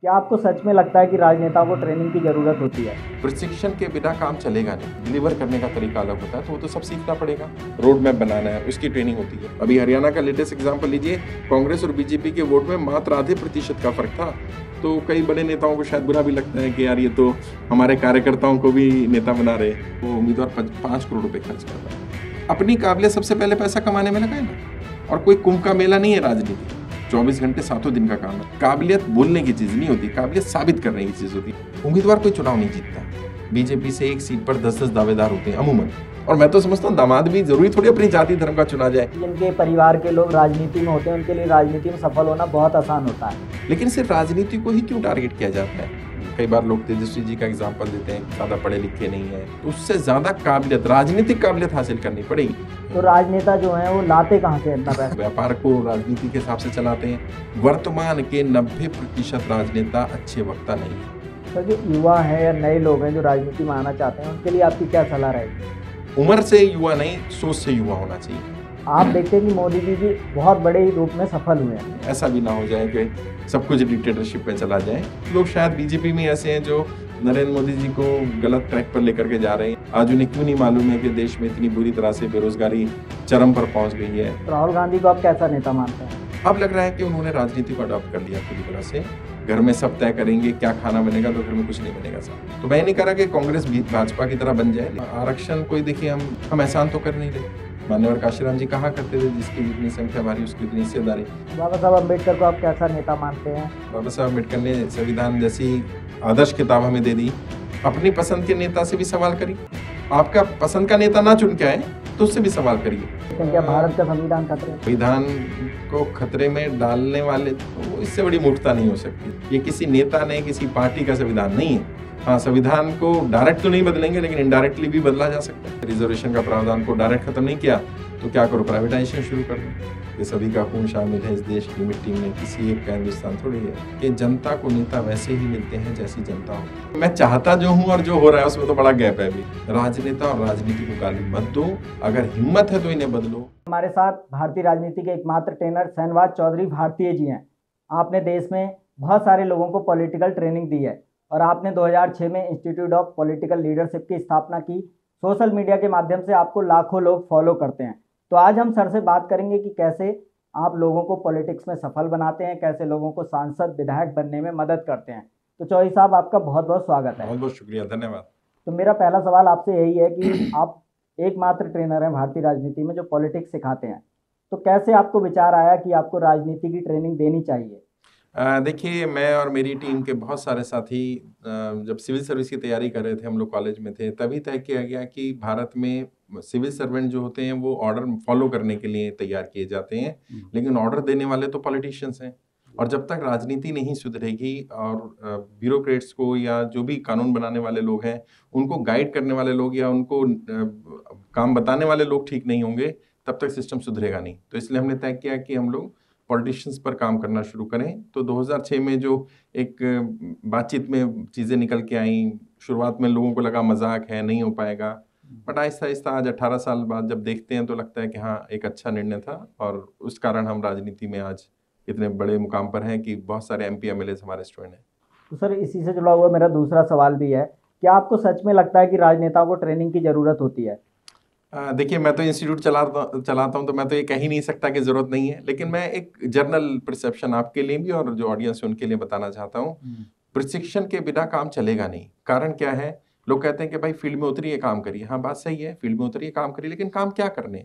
क्या आपको सच में लगता है कि राजनेताओं को ट्रेनिंग की जरूरत होती है? प्रशिक्षण के बिना काम चलेगा नहीं। डिलीवर करने का तरीका अलग होता है, तो वो तो सब सीखना पड़ेगा। रोड मैप बनाना है, उसकी ट्रेनिंग होती है। अभी हरियाणा का लेटेस्ट एग्जांपल लीजिए, कांग्रेस और बीजेपी के वोट में मात्र आधे प्रतिशत का फर्क था। तो कई बड़े नेताओं को शायद बुरा भी लगता है कि यार ये तो हमारे कार्यकर्ताओं को भी नेता बना रहे। वो उम्मीदवार 5 करोड़ रुपए खर्च कर रहा है। अपनी काबिलियत सबसे पहले पैसा कमाने में लगाए ना। और कोई कुंभ का मेला नहीं है राजनीति। 24 घंटे 7 दिन का काम है। काबिलियत बोलने की चीज नहीं होती, काबिलियत साबित करने की चीज होती है। उम्मीदवार कोई चुनाव नहीं जीतता। बीजेपी से एक सीट पर 10-10 दावेदार होते हैं अमूमन। और मैं तो समझता हूँ दामाद भी जरूरी थोड़ी अपनी जाति धर्म का चुना जाए। जिनके परिवार के लोग राजनीति में होते हैं उनके लिए राजनीति में सफल होना बहुत आसान होता है। लेकिन सिर्फ राजनीति को ही क्यों टारगेट किया जाता है? कई बार लोग तेजस्वी जी का एग्जाम्पल देते हैं, ज्यादा पढ़े लिखे नहीं है, तो उससे ज्यादा काबिलियत, राजनीतिक काबिलियत हासिल करनी पड़ेगी। तो राजनेता जो हैं वो लाते कहाँ से इतना पैसा? व्यापार को राजनीति के हिसाब से चलाते हैं। वर्तमान के 90% राजनेता अच्छे वक्ता नहीं है। तो जो युवा है या नए लोग हैं जो राजनीति में आना चाहते हैं उनके लिए आपकी क्या सलाह रहेगी? उम्र से युवा नहीं, सोच से युवा होना चाहिए। आप देखते हैं कि मोदी जी भी बहुत बड़े रूप में सफल हुए हैं। ऐसा भी ना हो जाए कि सब कुछ डिक्टेटरशिप में चला जाए। लोग शायद बीजेपी में ऐसे हैं जो नरेंद्र मोदी जी को गलत ट्रैक पर लेकर के जा रहे हैं। आज उन्हें क्यों नहीं मालूम है कि देश में इतनी बुरी तरह से बेरोजगारी चरम पर पहुंच गई है। राहुल गांधी को आप कैसा नेता मानते हैं? अब लग रहा है कि उन्होंने राजनीति को अडॉप्ट कर लिया पूरी तरह से। घर में सब तय करेंगे क्या खाना बनेगा, तो घर में कुछ नहीं बनेगा साहब। तो मैं नहीं कह रहा कि कांग्रेस भी भाजपा की तरह बन जाए। आरक्षण कोई देखिए हम एहसान तो कर नहीं रहे। मान्यवर काशीराम जी कहा करते थे, जिसकी जितनी संख्या भारी उसकी उतनी हिस्सेदारी। बाबा साहब अम्बेडकर को आप कैसा नेता मानते हैं? बाबा साहब अम्बेडकर ने संविधान जैसी आदर्श किताब हमें दे दी। अपनी पसंद के नेता से भी सवाल करिए। आपका पसंद का नेता ना चुन के आए तो उससे भी सवाल करिए। लेकिन क्या भारत का संविधान खतरे? संविधान को खतरे में डालने वाले, तो इससे बड़ी मूर्खता नहीं हो सकती। ये किसी नेता ने, किसी पार्टी का संविधान नहीं है। हाँ, संविधान को डायरेक्ट तो नहीं बदलेंगे, लेकिन इनडायरेक्टली भी बदला जा सकता है। रिजर्वेशन का प्रावधान को डायरेक्ट खत्म नहीं किया तो क्या करो, प्राइवेटाइजेशन शुरू कर दो। ये सभी का खून शामिल है इस देश की मिट्टी में, किसी एक का हिंदुस्तान थोड़ी है। कि जनता को नेता वैसे ही मिलते हैं जैसी जनता हो। मैं चाहता जो हूँ और जो हो रहा है उसमें तो बड़ा गैप है अभी। राजनेता और राजनीति को गाली मत दो, अगर हिम्मत है तो इन्हें बदलो। हमारे साथ भारतीय राजनीति के एकमात्र ट्रेनर शहनवाज चौधरी भारतीय जी हैं। आपने देश में बहुत सारे लोगों को पॉलिटिकल ट्रेनिंग दी है और आपने 2006 में इंस्टीट्यूट ऑफ पॉलिटिकल लीडरशिप की स्थापना की। सोशल मीडिया के माध्यम से आपको लाखों लोग फॉलो करते हैं। तो आज हम सर से बात करेंगे कि कैसे आप लोगों को पॉलिटिक्स में सफल बनाते हैं, कैसे लोगों को सांसद विधायक बनने में मदद करते हैं। तो चौधरी साहब, आपका बहुत बहुत स्वागत है। बहुत बहुत शुक्रिया, धन्यवाद। तो मेरा पहला सवाल आपसे यही है कि आप एकमात्र ट्रेनर हैं भारतीय राजनीति में जो पॉलिटिक्स सिखाते हैं, तो कैसे आपको विचार आया कि आपको राजनीति की ट्रेनिंग देनी चाहिए? देखिए, मैं और मेरी टीम के बहुत सारे साथी जब सिविल सर्विस की तैयारी कर रहे थे, हम लोग कॉलेज में थे, तभी तय किया गया कि भारत में सिविल सर्वेंट जो होते हैं वो ऑर्डर फॉलो करने के लिए तैयार किए जाते हैं, लेकिन ऑर्डर देने वाले तो पॉलिटिशियंस हैं। और जब तक राजनीति नहीं सुधरेगी और ब्यूरोक्रेट्स को या जो भी कानून बनाने वाले लोग हैं उनको गाइड करने वाले लोग या उनको काम बताने वाले लोग ठीक नहीं होंगे, तब तक सिस्टम सुधरेगा नहीं। तो इसलिए हमने तय किया कि हम लोग पॉलिटिशियंस पर काम करना शुरू करें। तो 2006 में जो एक बातचीत में चीज़ें निकल के आई, शुरुआत में लोगों को लगा मजाक है, नहीं हो पाएगा, बट आहिस्ता आहिस्ता आज 18 साल बाद जब देखते हैं तो लगता है कि हाँ, एक अच्छा निर्णय था और उस कारण हम राजनीति में आज इतने बड़े मुकाम पर हैं कि बहुत सारे MP MLAs हमारे स्टूडेंट हैं। तो सर, इसी से जुड़ा हुआ मेरा दूसरा सवाल भी है, क्या आपको सच में लगता है कि राजनेताओं को ट्रेनिंग की ज़रूरत होती है? देखिए, मैं तो इंस्टीट्यूट चलाता हूँ, तो मैं तो ये कह ही नहीं सकता कि ज़रूरत नहीं है, लेकिन मैं एक जनरल परसेप्शन आपके लिए भी और जो ऑडियंस है उनके लिए बताना चाहता हूँ। प्रशिक्षण के बिना काम चलेगा नहीं। कारण क्या है? लोग कहते हैं कि भाई फील्ड में उतरिए, काम करिए। हाँ, बात सही है, फील्ड में उतरिए, काम करिए, लेकिन काम क्या करने?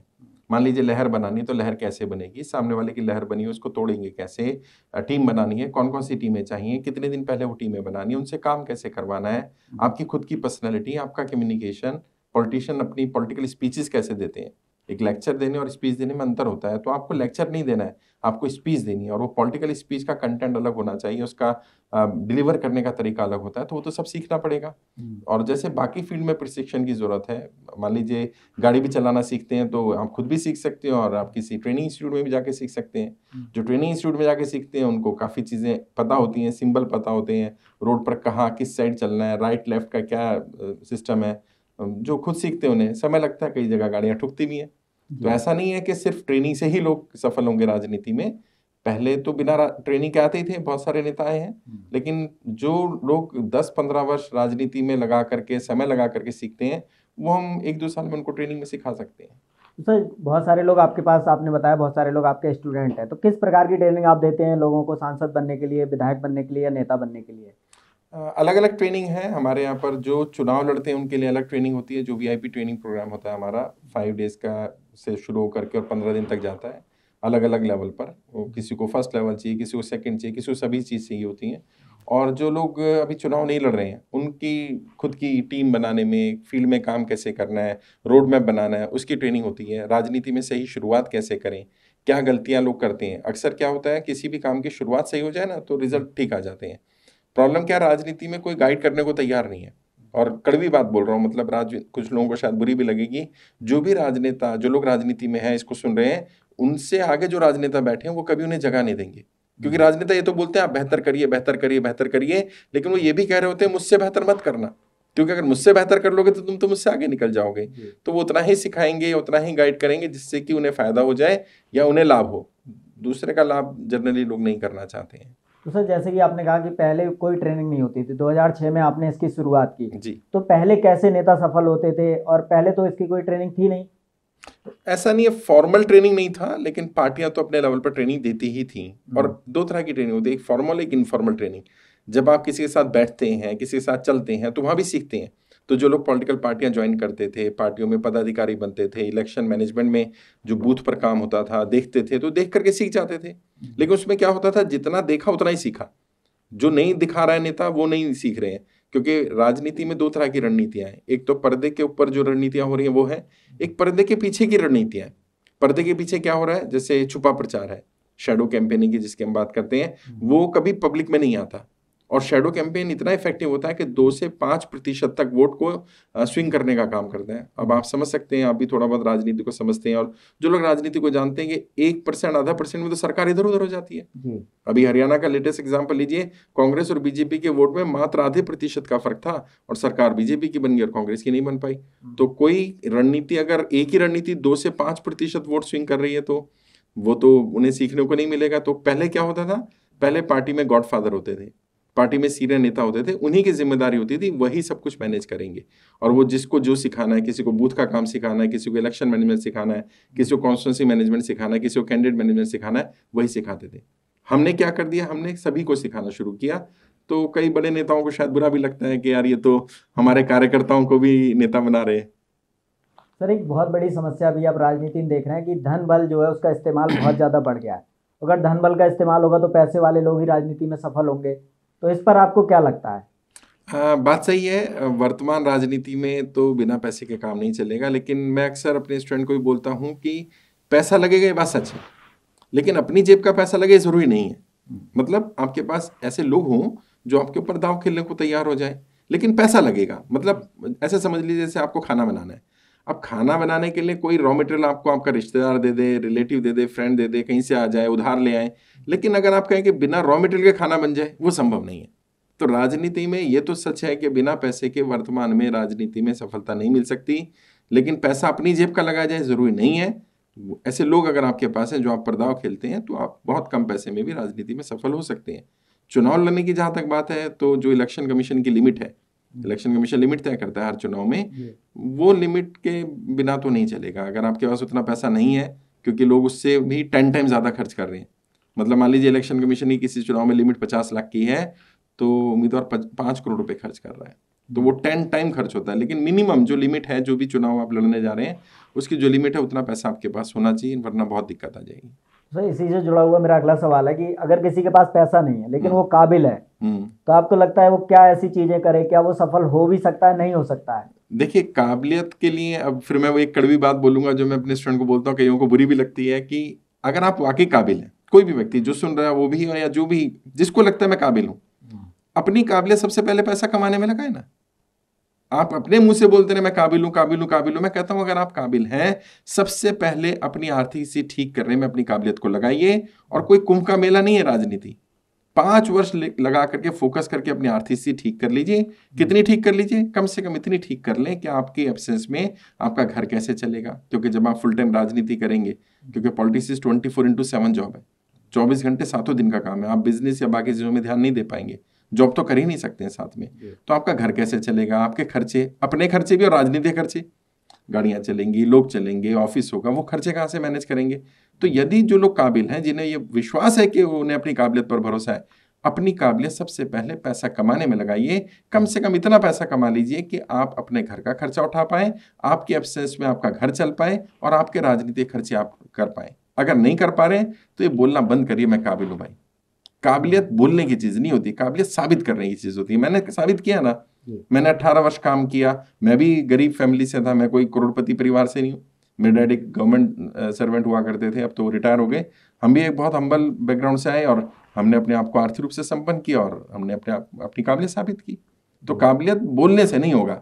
मान लीजिए लहर बनानी, तो लहर कैसे बनेगी? सामने वाले की लहर बनी है, उसको तोड़ेंगे कैसे? टीम बनानी है, कौन कौन सी टीमें चाहिए, कितने दिन पहले वो टीमें बनानी है, उनसे काम कैसे करवाना है, आपकी खुद की पर्सनैलिटी, आपका कम्युनिकेशन, पॉलिटिशियन अपनी पॉलिटिकल स्पीचेस कैसे देते हैं। एक लेक्चर देने और स्पीच देने में अंतर होता है। तो आपको लेक्चर नहीं देना है, आपको स्पीच देनी है, और वो पॉलिटिकल स्पीच का कंटेंट अलग होना चाहिए, उसका डिलीवर करने का तरीका अलग होता है, तो वो तो सब सीखना पड़ेगा। और जैसे बाकी फील्ड में प्रशिक्षण की जरूरत है, मान लीजिए गाड़ी भी चलाना सीखते हैं तो आप खुद भी सीख सकते हैं और आप किसी ट्रेनिंग इंस्टीट्यूट में भी जाके सीख सकते हैं। जो ट्रेनिंग इंस्टीट्यूट में जाके सीखते हैं उनको काफ़ी चीज़ें पता होती हैं, सिंबल पता होते हैं, रोड पर कहाँ किस साइड चलना है, राइट लेफ्ट का क्या सिस्टम है। जो खुद सीखते हैं उन्हें समय लगता है, कई जगह गाड़ियाँ ठुकती भी हैं। तो ऐसा नहीं है कि सिर्फ ट्रेनिंग से ही लोग सफल होंगे राजनीति में। पहले तो बिना ट्रेनिंग के आते ही थे, बहुत सारे नेता आए हैं, लेकिन जो लोग 10-15 वर्ष राजनीति में लगा करके, समय लगा करके सीखते हैं, वो हम 1-2 साल में उनको ट्रेनिंग में सिखा सकते हैं। सर बहुत सारे लोग आपके पास, आपने बताया बहुत सारे लोग आपके स्टूडेंट हैं, तो किस प्रकार की ट्रेनिंग आप देते हैं लोगों को, सांसद बनने के लिए, विधायक बनने के लिए या नेता बनने के लिए? अलग अलग ट्रेनिंग है हमारे यहाँ पर। जो चुनाव लड़ते हैं उनके लिए अलग ट्रेनिंग होती है। जो वीआईपी ट्रेनिंग प्रोग्राम होता है हमारा 5 डेज का से शुरू होकर के और 15 दिन तक जाता है, अलग अलग लेवल पर। वो किसी को फर्स्ट लेवल चाहिए, किसी को सेकंड चाहिए, किसी को सभी चीज़ चाहिए होती हैं। और जो लोग अभी चुनाव नहीं लड़ रहे हैं उनकी खुद की टीम बनाने में, फील्ड में काम कैसे करना है, रोड मैप बनाना है, उसकी ट्रेनिंग होती है। राजनीति में सही शुरुआत कैसे करें, क्या गलतियां लोग करते हैं। अक्सर क्या होता है, किसी भी काम की शुरुआत सही हो जाए ना तो रिजल्ट ठीक आ जाते हैं। प्रॉब्लम क्या, राजनीति में कोई गाइड करने को तैयार नहीं है। और कड़वी बात बोल रहा हूँ, मतलब कुछ लोगों को शायद बुरी भी लगेगी, जो भी राजनेता, जो लोग राजनीति में हैं, इसको सुन रहे हैं, उनसे आगे जो राजनेता बैठे हैं वो कभी उन्हें जगह नहीं देंगे। क्योंकि राजनेता ये तो बोलते हैं आप बेहतर करिए, बेहतर करिए, बेहतर करिए, लेकिन वो ये भी कह रहे होते हैं मुझसे बेहतर मत करना, क्योंकि अगर मुझसे बेहतर कर लोगे तो तुम तो मुझसे आगे निकल जाओगे। तो वो उतना ही सिखाएंगे, उतना ही गाइड करेंगे जिससे कि उन्हें फायदा हो जाए या उन्हें लाभ हो। दूसरे का लाभ जनरली लोग नहीं करना चाहते हैं। तो सर जैसे कि आपने कहा कि पहले कोई ट्रेनिंग नहीं होती थी, 2006 में आपने इसकी शुरुआत की जी। तो पहले कैसे नेता सफल होते थे? और पहले तो इसकी कोई ट्रेनिंग थी नहीं। ऐसा नहीं है, फॉर्मल ट्रेनिंग नहीं था, लेकिन पार्टियां तो अपने लेवल पर ट्रेनिंग देती ही थी। और 2 तरह की ट्रेनिंग होती है, एक फॉर्मल, एक इनफॉर्मल ट्रेनिंग। जब आप किसी के साथ बैठते हैं, किसी के साथ चलते हैं, तो वहां भी सीखते हैं। तो जो लोग पॉलिटिकल पार्टियां ज्वाइन करते थे, पार्टियों में पदाधिकारी बनते थे, इलेक्शन मैनेजमेंट में जो बूथ पर काम होता था देखते थे, तो देख करके सीख जाते थे। लेकिन उसमें क्या होता था, जितना देखा उतना ही सीखा। जो नहीं दिखा रहा है नेता, वो नहीं सीख रहे हैं। क्योंकि राजनीति में 2 तरह की रणनीतियां हैं। एक तो पर्दे के ऊपर जो रणनीतियां हो रही हैं वो है, एक पर्दे के पीछे की रणनीतियां हैं। पर्दे के पीछे क्या हो रहा है, जैसे छुपा प्रचार है, शैडो कैंपेनिंग की जिसकी हम बात करते हैं, वो कभी पब्लिक में नहीं आता। और शैडो कैंपेन इतना इफेक्टिव होता है कि 2 से 5% तक वोट को स्विंग करने का काम करता है। अब आप समझ सकते हैं, आप भी थोड़ा बहुत राजनीति को समझते हैं, और जो लोग राजनीति को जानते हैं कि 1%, आधा % में तो सरकार इधर उधर हो जाती है। अभी हरियाणा का लेटेस्ट एग्जाम्पल लीजिए, कांग्रेस और बीजेपी के वोट में मात्र आधे % का फर्क था और सरकार बीजेपी की बन गई और कांग्रेस की नहीं बन पाई। तो कोई रणनीति, अगर एक ही रणनीति 2 से 5% वोट स्विंग कर रही है तो वो तो उन्हें सीखने को नहीं मिलेगा। तो पहले क्या होता था, पहले पार्टी में गॉडफादर होते थे, पार्टी में सीनियर नेता होते थे, उन्हीं की जिम्मेदारी होती थी, वही सब कुछ मैनेज करेंगे। और वो जिसको जो सिखाना है, किसी को बूथ का काम सिखाना है, किसी को इलेक्शन मैनेजमेंट सिखाना है, किसी को कॉन्स्टिट्यूंसी मैनेजमेंट सिखाना है, किसी को कैंडिडेट मैनेजमेंट सिखाना है, वही सिखाते थे। हमने क्या कर दिया, हमने सभी को सिखाना शुरू किया। तो कई बड़े नेताओं को शायद बुरा भी लगता है कि यार ये तो हमारे कार्यकर्ताओं को भी नेता बना रहे हैं। सर एक बहुत बड़ी समस्या अभी आप राजनीति में देख रहे हैं कि धन बल जो है उसका इस्तेमाल बहुत ज़्यादा बढ़ गया है। अगर धन बल का इस्तेमाल होगा तो पैसे वाले लोग ही राजनीति में सफल होंगे, तो इस पर आपको क्या लगता है? बात सही है। वर्तमान राजनीति में तो बिना पैसे के काम नहीं चलेगा, लेकिन मैं अक्सर अपने स्टूडेंट को भी बोलता हूँ कि पैसा लगेगा, ये बात सच है, लेकिन अपनी जेब का पैसा लगे जरूरी नहीं है। मतलब आपके पास ऐसे लोग हों जो आपके ऊपर दांव खेलने को तैयार हो जाए, लेकिन पैसा लगेगा। मतलब ऐसे समझ लीजिए जैसे आपको खाना बनाना है। अब खाना बनाने के लिए कोई रॉ मटेरियल आपको आपका रिश्तेदार दे दे, रिलेटिव दे दे, फ्रेंड दे दे, कहीं से आ जाए, उधार ले आए, लेकिन अगर आप कहें कि बिना रॉ मटेरियल के खाना बन जाए, वो संभव नहीं है। तो राजनीति में ये तो सच है कि बिना पैसे के वर्तमान में राजनीति में सफलता नहीं मिल सकती, लेकिन पैसा अपनी जेब का लगाया जाए जरूरी नहीं है। ऐसे लोग अगर आपके पास हैं जो आप पर दांव खेलते हैं, तो आप बहुत कम पैसे में भी राजनीति में सफल हो सकते हैं। चुनाव लड़ने की जहां तक बात है, तो जो इलेक्शन कमीशन की लिमिट है, इलेक्शन कमीशन लिमिट तय करता है हर चुनाव में, वो लिमिट के बिना तो नहीं चलेगा। अगर आपके पास उतना पैसा नहीं है, क्योंकि लोग उससे भी 10 टाइम ज्यादा खर्च कर रहे हैं। मतलब मान लीजिए इलेक्शन कमीशन की किसी चुनाव में लिमिट 50 लाख की है, तो उम्मीदवार 5 करोड़ रुपए खर्च कर रहा है, तो वो 10 टाइम खर्च होता है। लेकिन मिनिमम जो लिमिट है, जो भी चुनाव आप लड़ने जा रहे हैं, उसकी जो लिमिट है उतना पैसा आपके पास होना चाहिए, वरना बहुत दिक्कत आ जाएगी। सर इसी से जुड़ा हुआ मेरा अगला सवाल है कि अगर किसी के पास पैसा नहीं है लेकिन वो काबिल है, तो आपको लगता है वो क्या ऐसी चीजें करे, क्या वो सफल हो भी सकता है, नहीं हो सकता है? देखिए, काबिलियत के लिए अब फिर मैं वो एक कड़वी बात बोलूंगा जो मैं अपने स्टूडेंट को बोलता हूँ, कईयों को बुरी भी लगती है, कि अगर आप वाकई काबिल हैं, कोई भी व्यक्ति जो सुन रहा है वो भी, या जो भी जिसको लगता है मैं काबिल हूँ, अपनी काबिलियत सबसे पहले पैसा कमाने में लगाए ना। आप अपने मुंह से बोलते हैं मैं काबिल हूं, काबिल हूं, काबिल हूं। मैं कहता हूं अगर आप काबिल हैं, सबसे पहले अपनी आर्थिक स्थिति ठीक करने में अपनी काबिलियत को लगाइए। और कोई कुंभ का मेला नहीं है राजनीति। 5 वर्ष लगा करके फोकस करके अपनी आर्थिक स्थिति ठीक कर लीजिए। कितनी ठीक कर लीजिए? कम से कम इतनी ठीक कर लें कि आपके एब्सेंस में आपका घर कैसे चलेगा। क्योंकि जब आप फुल टाइम राजनीति करेंगे, क्योंकि पॉलिटिक्स 24/7 जॉब है, 24 घंटे 7 दिन का काम है, आप बिजनेस या बाकी चीज़ों में ध्यान नहीं दे पाएंगे, जॉब तो कर ही नहीं सकते हैं साथ में, तो आपका घर कैसे चलेगा, आपके खर्चे, अपने खर्चे भी और राजनीतिक खर्चे, गाड़ियाँ चलेंगी, लोग चलेंगे, ऑफिस होगा, वो खर्चे कहाँ से मैनेज करेंगे। तो यदि जो लोग काबिल हैं, जिन्हें ये विश्वास है कि उन्हें अपनी काबिलियत पर भरोसा है, अपनी काबिलियत सबसे पहले पैसा कमाने में लगाइए। कम से कम इतना पैसा कमा लीजिए कि आप अपने घर का खर्चा उठा पाएं, आपके एब्सेंस में आपका घर चल पाए और आपके राजनीतिक खर्चे आप कर पाएं। अगर नहीं कर पा रहे हैं तो ये बोलना बंद करिए मैं काबिल हूँ भाई। काबिलियत बोलने की चीज़ नहीं होती, काबिलियत साबित करने की चीज़ होती है। मैंने साबित किया ना, मैंने 18 वर्ष काम किया, मैं भी गरीब फैमिली से था, मैं कोई करोड़पति परिवार से नहीं हूँ। मेरे डैडी गवर्नमेंट सर्वेंट हुआ करते थे, अब तो रिटायर हो गए। हम भी एक बहुत हम्बल बैकग्राउंड से आए और हमने अपने आप को आर्थिक रूप से संपन्न किया और हमने अपनी काबिलियत साबित की। तो काबिलियत बोलने से नहीं होगा।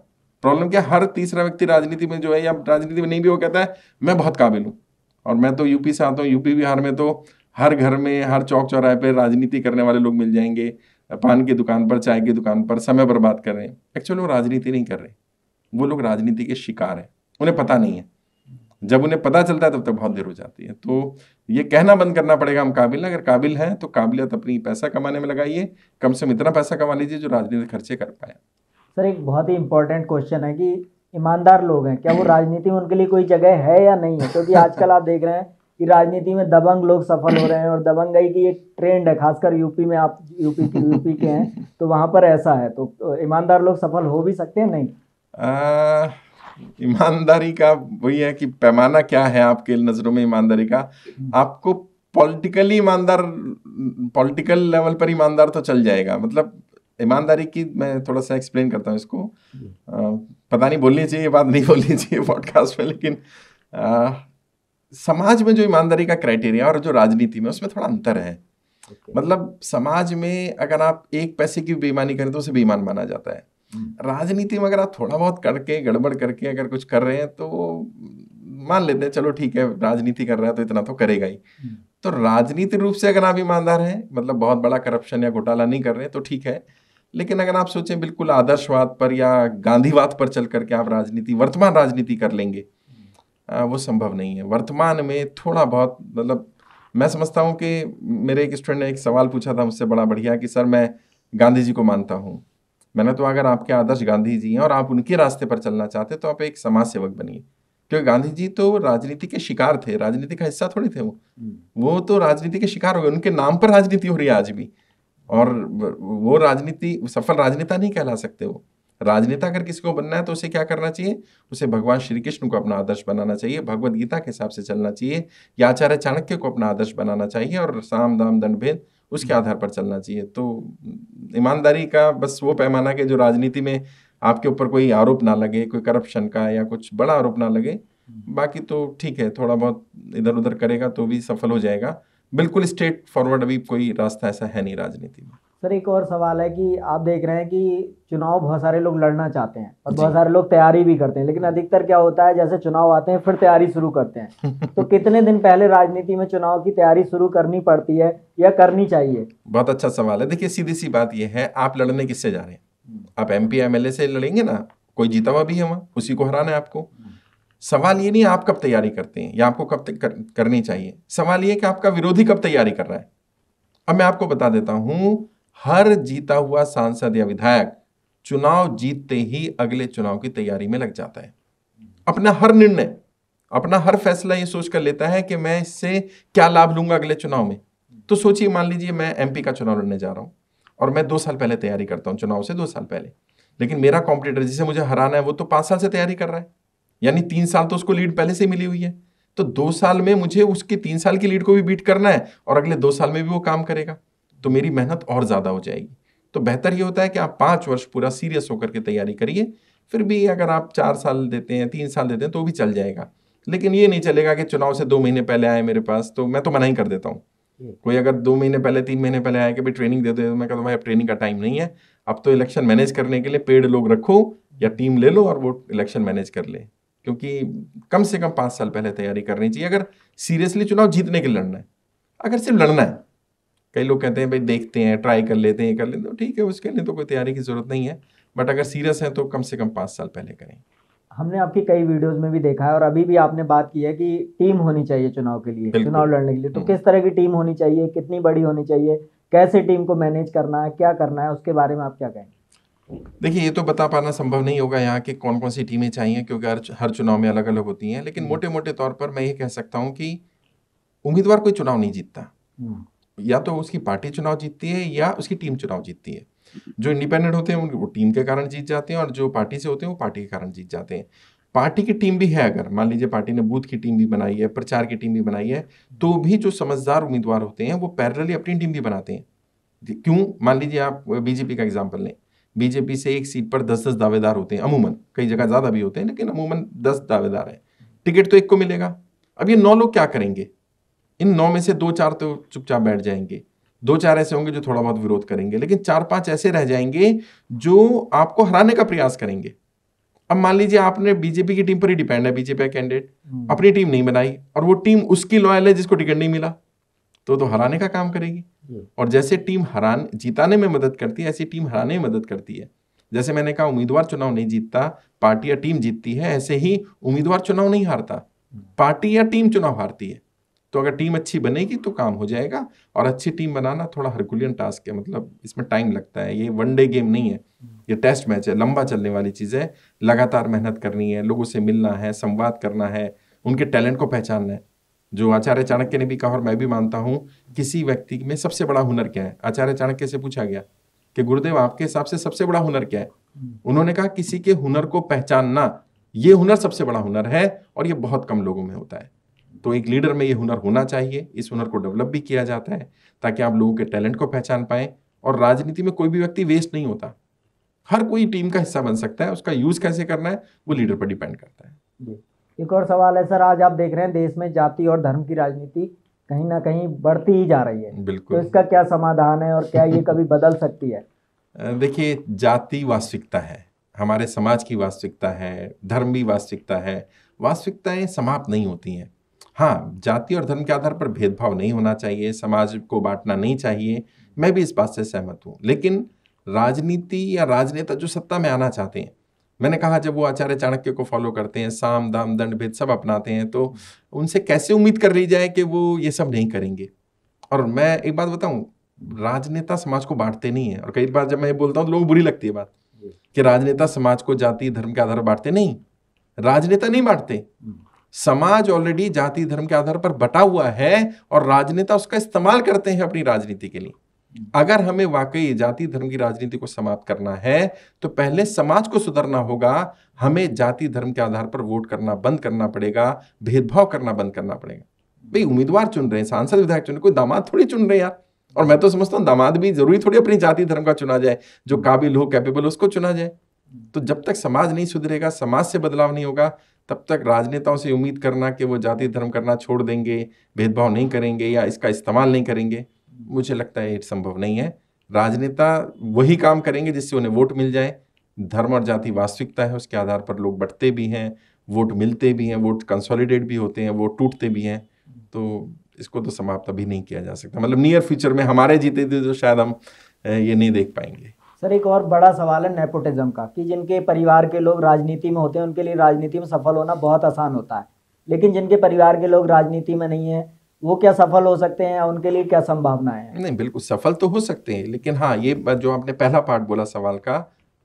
प्रॉब्लम क्या, हर तीसरा व्यक्ति राजनीति में जो है या राजनीति में नहीं भी, वो कहता है मैं बहुत काबिल हूँ। और मैं तो यूपी से आता हूँ, यूपी बिहार में तो हर घर में, हर चौक चौराहे पे राजनीति करने वाले लोग मिल जाएंगे, पान की दुकान पर, चाय की दुकान पर समय बर्बाद कर रहे हैं। एक्चुअली वो राजनीति नहीं कर रहे, वो लोग राजनीति के शिकार हैं, उन्हें पता नहीं है। जब उन्हें पता चलता है तब तक बहुत देर हो जाती है। तो ये कहना बंद करना पड़ेगा हम काबिल हैं। अगर काबिल हैं तो काबिलियत अपनी पैसा कमाने में लगाइए, कम से कम इतना पैसा कमा लीजिए जो राजनीतिक खर्चे कर पाए। सर एक बहुत ही इम्पोर्टेंट क्वेश्चन है कि ईमानदार लोग हैं, क्या वो राजनीति में उनके लिए कोई जगह है या नहीं है? क्योंकि आजकल आप देख रहे हैं कि राजनीति में दबंग लोग सफल हो रहे हैं और दबंगई की एक ट्रेंड है, खासकर यूपी में। आप यूपी के हैं तो वहाँ पर ऐसा है। तो ईमानदार लोग सफल हो भी सकते हैं नहीं? ईमानदारी का वही है कि पैमाना क्या है आपके नज़रों में ईमानदारी का। आपको पॉलिटिकली ईमानदार, पॉलिटिकल लेवल पर ईमानदार तो चल जाएगा। मतलब ईमानदारी की मैं थोड़ा सा एक्सप्लेन करता हूँ इसको। पता नहीं बोलनी चाहिए, बात नहीं बोलनी चाहिए पॉडकास्ट में, लेकिन समाज में जो ईमानदारी का क्राइटेरिया और जो राजनीति में, उसमें थोड़ा अंतर है। मतलब समाज में अगर आप एक पैसे की बेईमानी करें तो उसे बेईमान माना जाता है। राजनीति में अगर आप थोड़ा बहुत करके, गड़बड़ करके अगर कुछ कर रहे हैं तो मान लेते हैं चलो ठीक है, राजनीति कर रहा है तो इतना तो करेगा ही। तो राजनीतिक रूप से अगर आप ईमानदार हैं, मतलब बहुत बड़ा करप्शन या घोटाला नहीं कर रहे हैं तो ठीक है। लेकिन अगर आप सोचें बिल्कुल आदर्शवाद पर या गांधीवाद पर चल करके आप राजनीति, वर्तमान राजनीति कर लेंगे, वो संभव नहीं है। वर्तमान में थोड़ा बहुत, मतलब मैं समझता हूँ कि मेरे एक स्टूडेंट ने एक सवाल पूछा था मुझसे बड़ा बढ़िया कि सर मैं गांधी जी को मानता हूँ। मैंने तो, अगर आपके आदर्श गांधी जी हैं और आप उनके रास्ते पर चलना चाहते तो आप एक समाज सेवक बनिए। क्योंकि गांधी जी तो राजनीति के शिकार थे, राजनीति का हिस्सा थोड़ी थे वो तो राजनीति के शिकार हो गए। उनके नाम पर राजनीति हो रही है आज भी, और वो राजनीति, सफल राजनेता नहीं कहला सकते। वो राजनेता अगर किसी को बनना है तो उसे क्या करना चाहिए, उसे भगवान श्री कृष्ण को अपना आदर्श बनाना चाहिए, भगवत गीता के हिसाब से चलना चाहिए, या आचार्य चाणक्य को अपना आदर्श बनाना चाहिए, और साम दाम दंड भेद उसके आधार पर चलना चाहिए। तो ईमानदारी का बस वो पैमाना के जो राजनीति में आपके ऊपर कोई आरोप ना लगे, कोई करप्शन का या कुछ बड़ा आरोप ना लगे, बाकी तो ठीक है, थोड़ा बहुत इधर उधर करेगा तो भी सफल हो जाएगा। बिल्कुल स्ट्रेट फॉरवर्ड अभी कोई रास्ता ऐसा है नहीं राजनीति में। सर एक और सवाल है कि आप देख रहे हैं कि चुनाव बहुत सारे लोग लड़ना चाहते हैं और बहुत सारे लोग तैयारी भी करते हैं, लेकिन अधिकतर क्या होता है, जैसे चुनाव आते हैं फिर तैयारी शुरू करते हैं। तो कितने दिन पहले राजनीति में चुनाव की तैयारी शुरू करनी पड़ती है या करनी चाहिए? बहुत अच्छा सवाल है। देखिए सीधी सी बात यह है, आप लड़ने किससे जा रहे हैं? आप MP MLA से लड़ेंगे ना, कोई जीता हुआ भी है वहाँ, उसी को हराना है आपको। सवाल ये नहीं आप कब तैयारी करते हैं या आपको कब करनी चाहिए, सवाल ये कि आपका विरोधी कब तैयारी कर रहा है। अब मैं आपको बता देता हूं, हर जीता हुआ सांसद या विधायक चुनाव जीतते ही अगले चुनाव की तैयारी में लग जाता है। अपना हर निर्णय, अपना हर फैसला ये सोच कर लेता है कि मैं इससे क्या लाभ लूंगा अगले चुनाव में। तो सोचिए, मान लीजिए मैं MP का चुनाव लड़ने जा रहा हूं और मैं 2 साल पहले तैयारी करता हूं, चुनाव से 2 साल पहले, लेकिन मेरा कॉम्पिटिटर जिसे मुझे हराना है वो तो 5 साल से तैयारी कर रहा है, यानी 3 साल तो उसको लीड पहले से मिली हुई है। तो 2 साल में मुझे उसकी 3 साल की लीड को भी बीट करना है और अगले 2 साल में भी वो काम करेगा, तो मेरी मेहनत और ज़्यादा हो जाएगी। तो बेहतर ये होता है कि आप 5 वर्ष पूरा सीरियस होकर के तैयारी करिए। फिर भी अगर आप 4 साल देते हैं, 3 साल देते हैं तो भी चल जाएगा। लेकिन ये नहीं चलेगा कि चुनाव से 2 महीने पहले आए मेरे पास, तो मैं तो मना ही कर देता हूँ। कोई अगर 2 महीने पहले, 3 महीने पहले आए कि भाई ट्रेनिंग दे दो, तो मैं कहता हूँ भाई अब ट्रेनिंग का टाइम नहीं है, अब तो इलेक्शन मैनेज करने के लिए पेड लोग रखो या टीम ले लो और वो इलेक्शन मैनेज कर ले। क्योंकि कम से कम 5 साल पहले तैयारी करनी चाहिए अगर सीरियसली चुनाव जीतने के लिए लड़ना है। अगर सिर्फ लड़ना है, कई लोग कहते हैं भाई देखते हैं, ट्राई कर लेते हैं, कर लेते हैं, तो ठीक है, उसके लिए तो कोई तैयारी की जरूरत नहीं है। बट अगर सीरियस है तो कम से कम 5 साल पहले करें। हमने आपकी कई वीडियोस में भी देखा है और अभी भी आपने बात की है कि टीम होनी चाहिए चुनाव के लिए, चुनाव लड़ने के लिए। तो किस तरह की टीम होनी चाहिए, कितनी बड़ी होनी चाहिए, कैसे टीम को मैनेज करना है, क्या करना है, उसके बारे में आप क्या कहेंगे? देखिए, ये तो बता पाना संभव नहीं होगा यहाँ के कौन कौन सी टीमें चाहिए, क्योंकि हर चुनाव में अलग अलग होती हैं। लेकिन मोटे मोटे तौर पर मैं ये कह सकता हूँ कि उम्मीदवार कोई चुनाव नहीं जीतता, या तो उसकी पार्टी चुनाव जीतती है या उसकी टीम चुनाव जीतती है। जो इंडिपेंडेंट होते हैं वो टीम के कारण जीत जाते हैं, और जो पार्टी से होते हैं वो पार्टी के कारण जीत जाते हैं। पार्टी की टीम भी है, अगर मान लीजिए पार्टी ने बूथ की टीम भी बनाई है, प्रचार की टीम भी बनाई है, तो भी जो समझदार उम्मीदवार होते हैं वो पैरेलली अपनी टीम भी बनाते हैं। क्यों? मान लीजिए आप बीजेपी का एग्जाम्पल लें। बीजेपी से एक सीट पर 10-10 दावेदार होते हैं अमूमन, कई जगह ज्यादा भी होते हैं, लेकिन अमूमन 10 दावेदार हैं। टिकट तो एक को मिलेगा। अब ये 9 लोग क्या करेंगे? इन 9 में से 2-4 तो चुपचाप बैठ जाएंगे, 2-4 ऐसे होंगे जो थोड़ा बहुत विरोध करेंगे, लेकिन 4-5 ऐसे रह जाएंगे जो आपको हराने का प्रयास करेंगे। अब मान लीजिए आपने बीजेपी की टीम पर ही डिपेंड है, बीजेपी का कैंडिडेट अपनी टीम नहीं बनाई और वो टीम उसकी लॉयल है जिसको टिकट नहीं मिला, तो हराने का काम करेगी। और जैसे टीम जिताने में मदद करती है, ऐसी टीम हराने में मदद करती है। जैसे मैंने कहा, उम्मीदवार चुनाव नहीं जीतता, पार्टी या टीम जीतती है। ऐसे ही उम्मीदवार चुनाव नहीं हारता, पार्टी या टीम चुनाव हारती है। तो अगर टीम अच्छी बनेगी तो काम हो जाएगा, और अच्छी टीम बनाना थोड़ा हरकुलियन टास्क है, मतलब इसमें टाइम लगता है। ये वनडे गेम नहीं है, ये टेस्ट मैच है, लंबा चलने वाली चीज़ है। लगातार मेहनत करनी है, लोगों से मिलना है, संवाद करना है, उनके टैलेंट को पहचानना है। जो आचार्य चाणक्य ने भी कहा, और मैं भी मानता हूँ, किसी व्यक्ति में सबसे बड़ा हुनर क्या है? आचार्य चाणक्य से पूछा गया कि गुरुदेव आपके हिसाब से सबसे बड़ा हुनर क्या है? उन्होंने कहा, किसी के हुनर को पहचानना, ये हुनर सबसे बड़ा हुनर है, और ये बहुत कम लोगों में होता है। तो एक लीडर में ये हुनर होना चाहिए। इस हुनर को डेवलप भी किया जाता है ताकि आप लोगों के टैलेंट को पहचान पाएं। और राजनीति में कोई भी व्यक्ति वेस्ट नहीं होता, हर कोई टीम का हिस्सा बन सकता है। उसका यूज कैसे करना है वो लीडर पर डिपेंड करता है। एक और सवाल है सर, आज आप देख रहे हैं देश में जाति और धर्म की राजनीति कहीं ना कहीं बढ़ती ही जा रही है। बिल्कुल। तो इसका क्या समाधान है और क्या ये कभी बदल सकती है? देखिए, जाति वास्तविकता है, हमारे समाज की वास्तविकता है, धर्म भी वास्तविकता है। वास्तविकताएं समाप्त नहीं होती हैं। हाँ, जाति और धर्म के आधार पर भेदभाव नहीं होना चाहिए, समाज को बांटना नहीं चाहिए, मैं भी इस बात से सहमत हूँ। लेकिन राजनीति या राजनेता जो सत्ता में आना चाहते हैं, मैंने कहा जब वो आचार्य चाणक्य को फॉलो करते हैं, साम दाम दंड भेद सब अपनाते हैं, तो उनसे कैसे उम्मीद कर ली जाए कि वो ये सब नहीं करेंगे। और मैं एक बात बताऊं, राजनेता समाज को बांटते नहीं है। और कई बार जब मैं बोलता हूं तो लोगों को बुरी लगती है बात कि राजनेता समाज को जाति धर्म के आधार पर बांटते। नहीं, राजनेता नहीं बांटते। समाज ऑलरेडी जाति धर्म के आधार पर बटा हुआ है, और राजनेता उसका इस्तेमाल करते हैं अपनी राजनीति के लिए। अगर हमें वाकई जाति धर्म की राजनीति को समाप्त करना है तो पहले समाज को सुधरना होगा। हमें जाति धर्म के आधार पर वोट करना बंद करना पड़ेगा, भेदभाव करना बंद करना पड़ेगा। भाई, उम्मीदवार चुन रहे हैं, सांसद विधायक चुन रहे हैं, कोई दामाद थोड़ी चुन रहे हैं यार। और मैं तो समझता हूँ दामाद भी जरूरी थोड़ी अपनी जाति धर्म का चुना जाए, जो काबिल हो, कैपेबल हो, उसको चुना जाए। तो जब तक समाज नहीं सुधरेगा, समाज से बदलाव नहीं होगा, तब तक राजनेताओं से उम्मीद करना कि वो जाति धर्म करना छोड़ देंगे, भेदभाव नहीं करेंगे या इसका इस्तेमाल नहीं करेंगे, मुझे लगता है ये संभव नहीं है। राजनेता वही काम करेंगे जिससे उन्हें वोट मिल जाए। धर्म और जाति वास्तविकता है, उसके आधार पर लोग बढ़ते भी हैं, वोट मिलते भी हैं, वोट कंसोलिडेट भी होते हैं, वोट टूटते भी हैं। तो इसको तो समाप्त अभी नहीं किया जा सकता, मतलब नियर फ्यूचर में हमारे जीते थे तो शायद हम ये नहीं देख पाएंगे। सर, एक और बड़ा सवाल है नेपोटिज्म का, कि जिनके परिवार के लोग राजनीति में होते हैं उनके लिए राजनीति में सफल होना बहुत आसान होता है, लेकिन जिनके परिवार के लोग राजनीति में नहीं है वो क्या सफल हो सकते हैं, या उनके लिए क्या संभावनाएं हैं? नहीं, बिल्कुल सफल तो हो सकते हैं, लेकिन हाँ, ये जो आपने पहला पार्ट बोला सवाल का,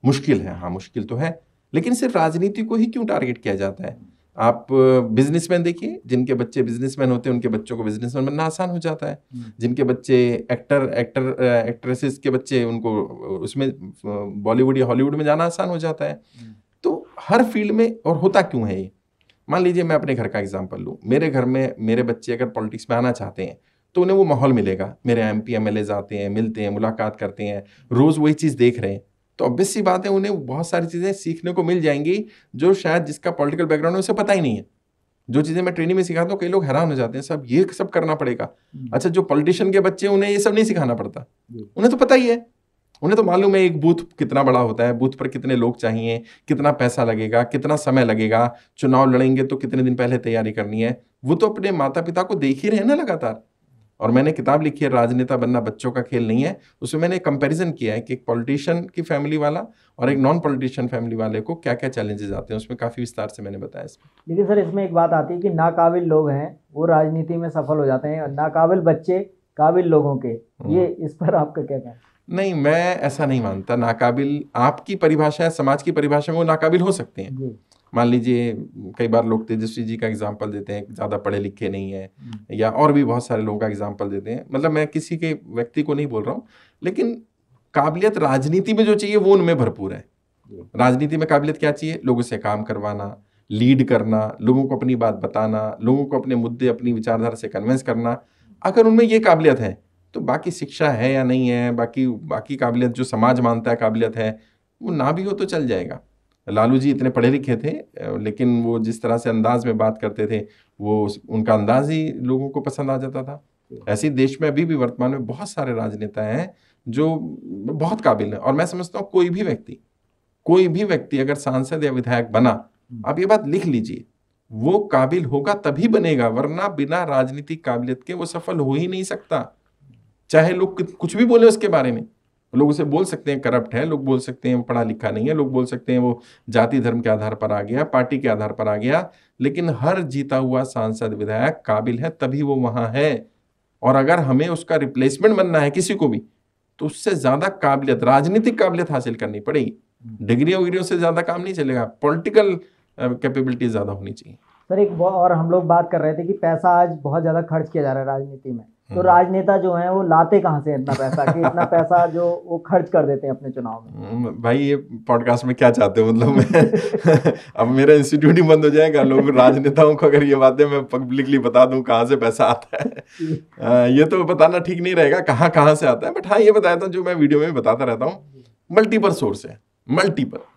मुश्किल है। हाँ, मुश्किल तो है, लेकिन सिर्फ राजनीति को ही क्यों टारगेट किया जाता है? आप बिजनेसमें देखिए, जिनके बच्चे बिजनेसमैन होते हैं उनके बच्चों को बिजनेसमैन बनना आसान हो जाता है। जिनके बच्चे एक्ट्रेसेस के बच्चे, उनको उसमें बॉलीवुड या हॉलीवुड में जाना आसान हो जाता है। तो हर फील्ड में, और होता क्यों है ये? मान लीजिए मैं अपने घर का एग्जांपल लूँ। मेरे घर में मेरे बच्चे अगर पॉलिटिक्स में आना चाहते हैं तो उन्हें वो माहौल मिलेगा। मेरे MP MLA आते हैं, मिलते हैं, मुलाकात करते हैं, रोज वही चीज़ देख रहे हैं, तो ऑब्वियस सी बात है उन्हें बहुत सारी चीज़ें सीखने को मिल जाएंगी जो शायद जिसका पॉलिटिकल बैकग्राउंड है उसे पता ही नहीं है। जो चीज़ें मैं ट्रेनिंग में सिखाता हूँ, कई लोग हैरान हो जाते हैं, सब ये सब करना पड़ेगा। अच्छा, जो पॉलिटिशियन के बच्चे उन्हें ये सब नहीं सिखाना पड़ता, उन्हें तो पता ही है। उन्हें तो मालूम है एक बूथ कितना बड़ा होता है, बूथ पर कितने लोग चाहिए, कितना पैसा लगेगा, कितना समय लगेगा, चुनाव लड़ेंगे तो कितने दिन पहले तैयारी करनी है। वो तो अपने माता पिता को देख ही रहे हैं ना लगातार। और मैंने किताब लिखी है राजनेता बनना बच्चों का खेल नहीं है, उसमें मैंने कंपैरिजन किया है कि एक पॉलिटिशियन की फैमिली वाला और एक नॉन पॉलिटिशियन फैमिली वाले को क्या क्या चैलेंजेस आते हैं, उसमें काफ़ी विस्तार से मैंने बताया इसमें। लेकिन सर इसमें एक बात आती है कि नाकाबिल लोग हैं वो राजनीति में सफल हो जाते हैं और नाकाबिल बच्चे काबिल लोगों के, ये इस पर आपका क्या कहना है? नहीं, मैं ऐसा नहीं मानता। नाकाबिल आपकी परिभाषा है, समाज की परिभाषा में वो नाकाबिल हो सकते हैं। जी। मान लीजिए कई बार लोग तेजस्वी जी का एग्जाम्पल देते हैं, ज़्यादा पढ़े लिखे नहीं है, या और भी बहुत सारे लोगों का एग्जाम्पल देते हैं। मतलब मैं किसी के व्यक्ति को नहीं बोल रहा हूँ, लेकिन काबिलियत राजनीति में जो चाहिए वो उनमें भरपूर है। राजनीति में काबिलियत क्या चाहिए? लोगों से काम करवाना, लीड करना, लोगों को अपनी बात बताना, लोगों को अपने मुद्दे अपनी विचारधारा से कन्विंस करना। अगर उनमें ये काबिलियत है तो बाकी शिक्षा है या नहीं है, बाकी काबिलियत जो समाज मानता है काबिलियत है, वो ना भी हो तो चल जाएगा। लालू जी इतने पढ़े लिखे थे, लेकिन वो जिस तरह से अंदाज में बात करते थे, वो उनका अंदाज ही लोगों को पसंद आ जाता था। ऐसे देश में अभी भी वर्तमान में बहुत सारे राजनेता हैं जो बहुत काबिल हैं। और मैं समझता हूँ कोई भी व्यक्ति अगर सांसद या विधायक बना, आप ये बात लिख लीजिए, वो काबिल होगा तभी बनेगा, वरना बिना राजनीतिक काबिलियत के वो सफल हो ही नहीं सकता। चाहे लोग कुछ भी बोले उसके बारे में, लोग उसे बोल सकते हैं करप्ट है, लोग बोल सकते हैं वो पढ़ा लिखा नहीं है, लोग बोल सकते हैं वो जाति धर्म के आधार पर आ गया, पार्टी के आधार पर आ गया, लेकिन हर जीता हुआ सांसद विधायक काबिल है तभी वो वहां है। और अगर हमें उसका रिप्लेसमेंट बनना है किसी को भी, तो उससे ज्यादा काबिलियत, राजनीतिक काबिलियत हासिल करनी पड़ेगी। डिग्रियों वगैरियों से ज्यादा काम नहीं चलेगा, पॉलिटिकल कैपेबिलिटी ज्यादा होनी चाहिए। सर एक और हम लोग बात कर रहे थे कि पैसा आज बहुत ज़्यादा खर्च किया जा रहा है राजनीति में, तो राजनेता जो हैं वो लाते कहाँ से इतना पैसा कि इतना पैसा जो वो खर्च कर देते हैं अपने चुनाव में? भाई ये पॉडकास्ट में क्या चाहते हो? मतलब मैं अब मेरा इंस्टीट्यूट ही बंद हो जाएगा। लोग राजनेताओं को अगर ये बातें मैं पब्लिकली बता दूं कहाँ से पैसा आता है, ये तो बताना ठीक नहीं रहेगा कहाँ से आता है। बट हाँ, ये बताया था जो मैं वीडियो में बताता रहता हूँ, मल्टीपल सोर्स है। मल्टीपल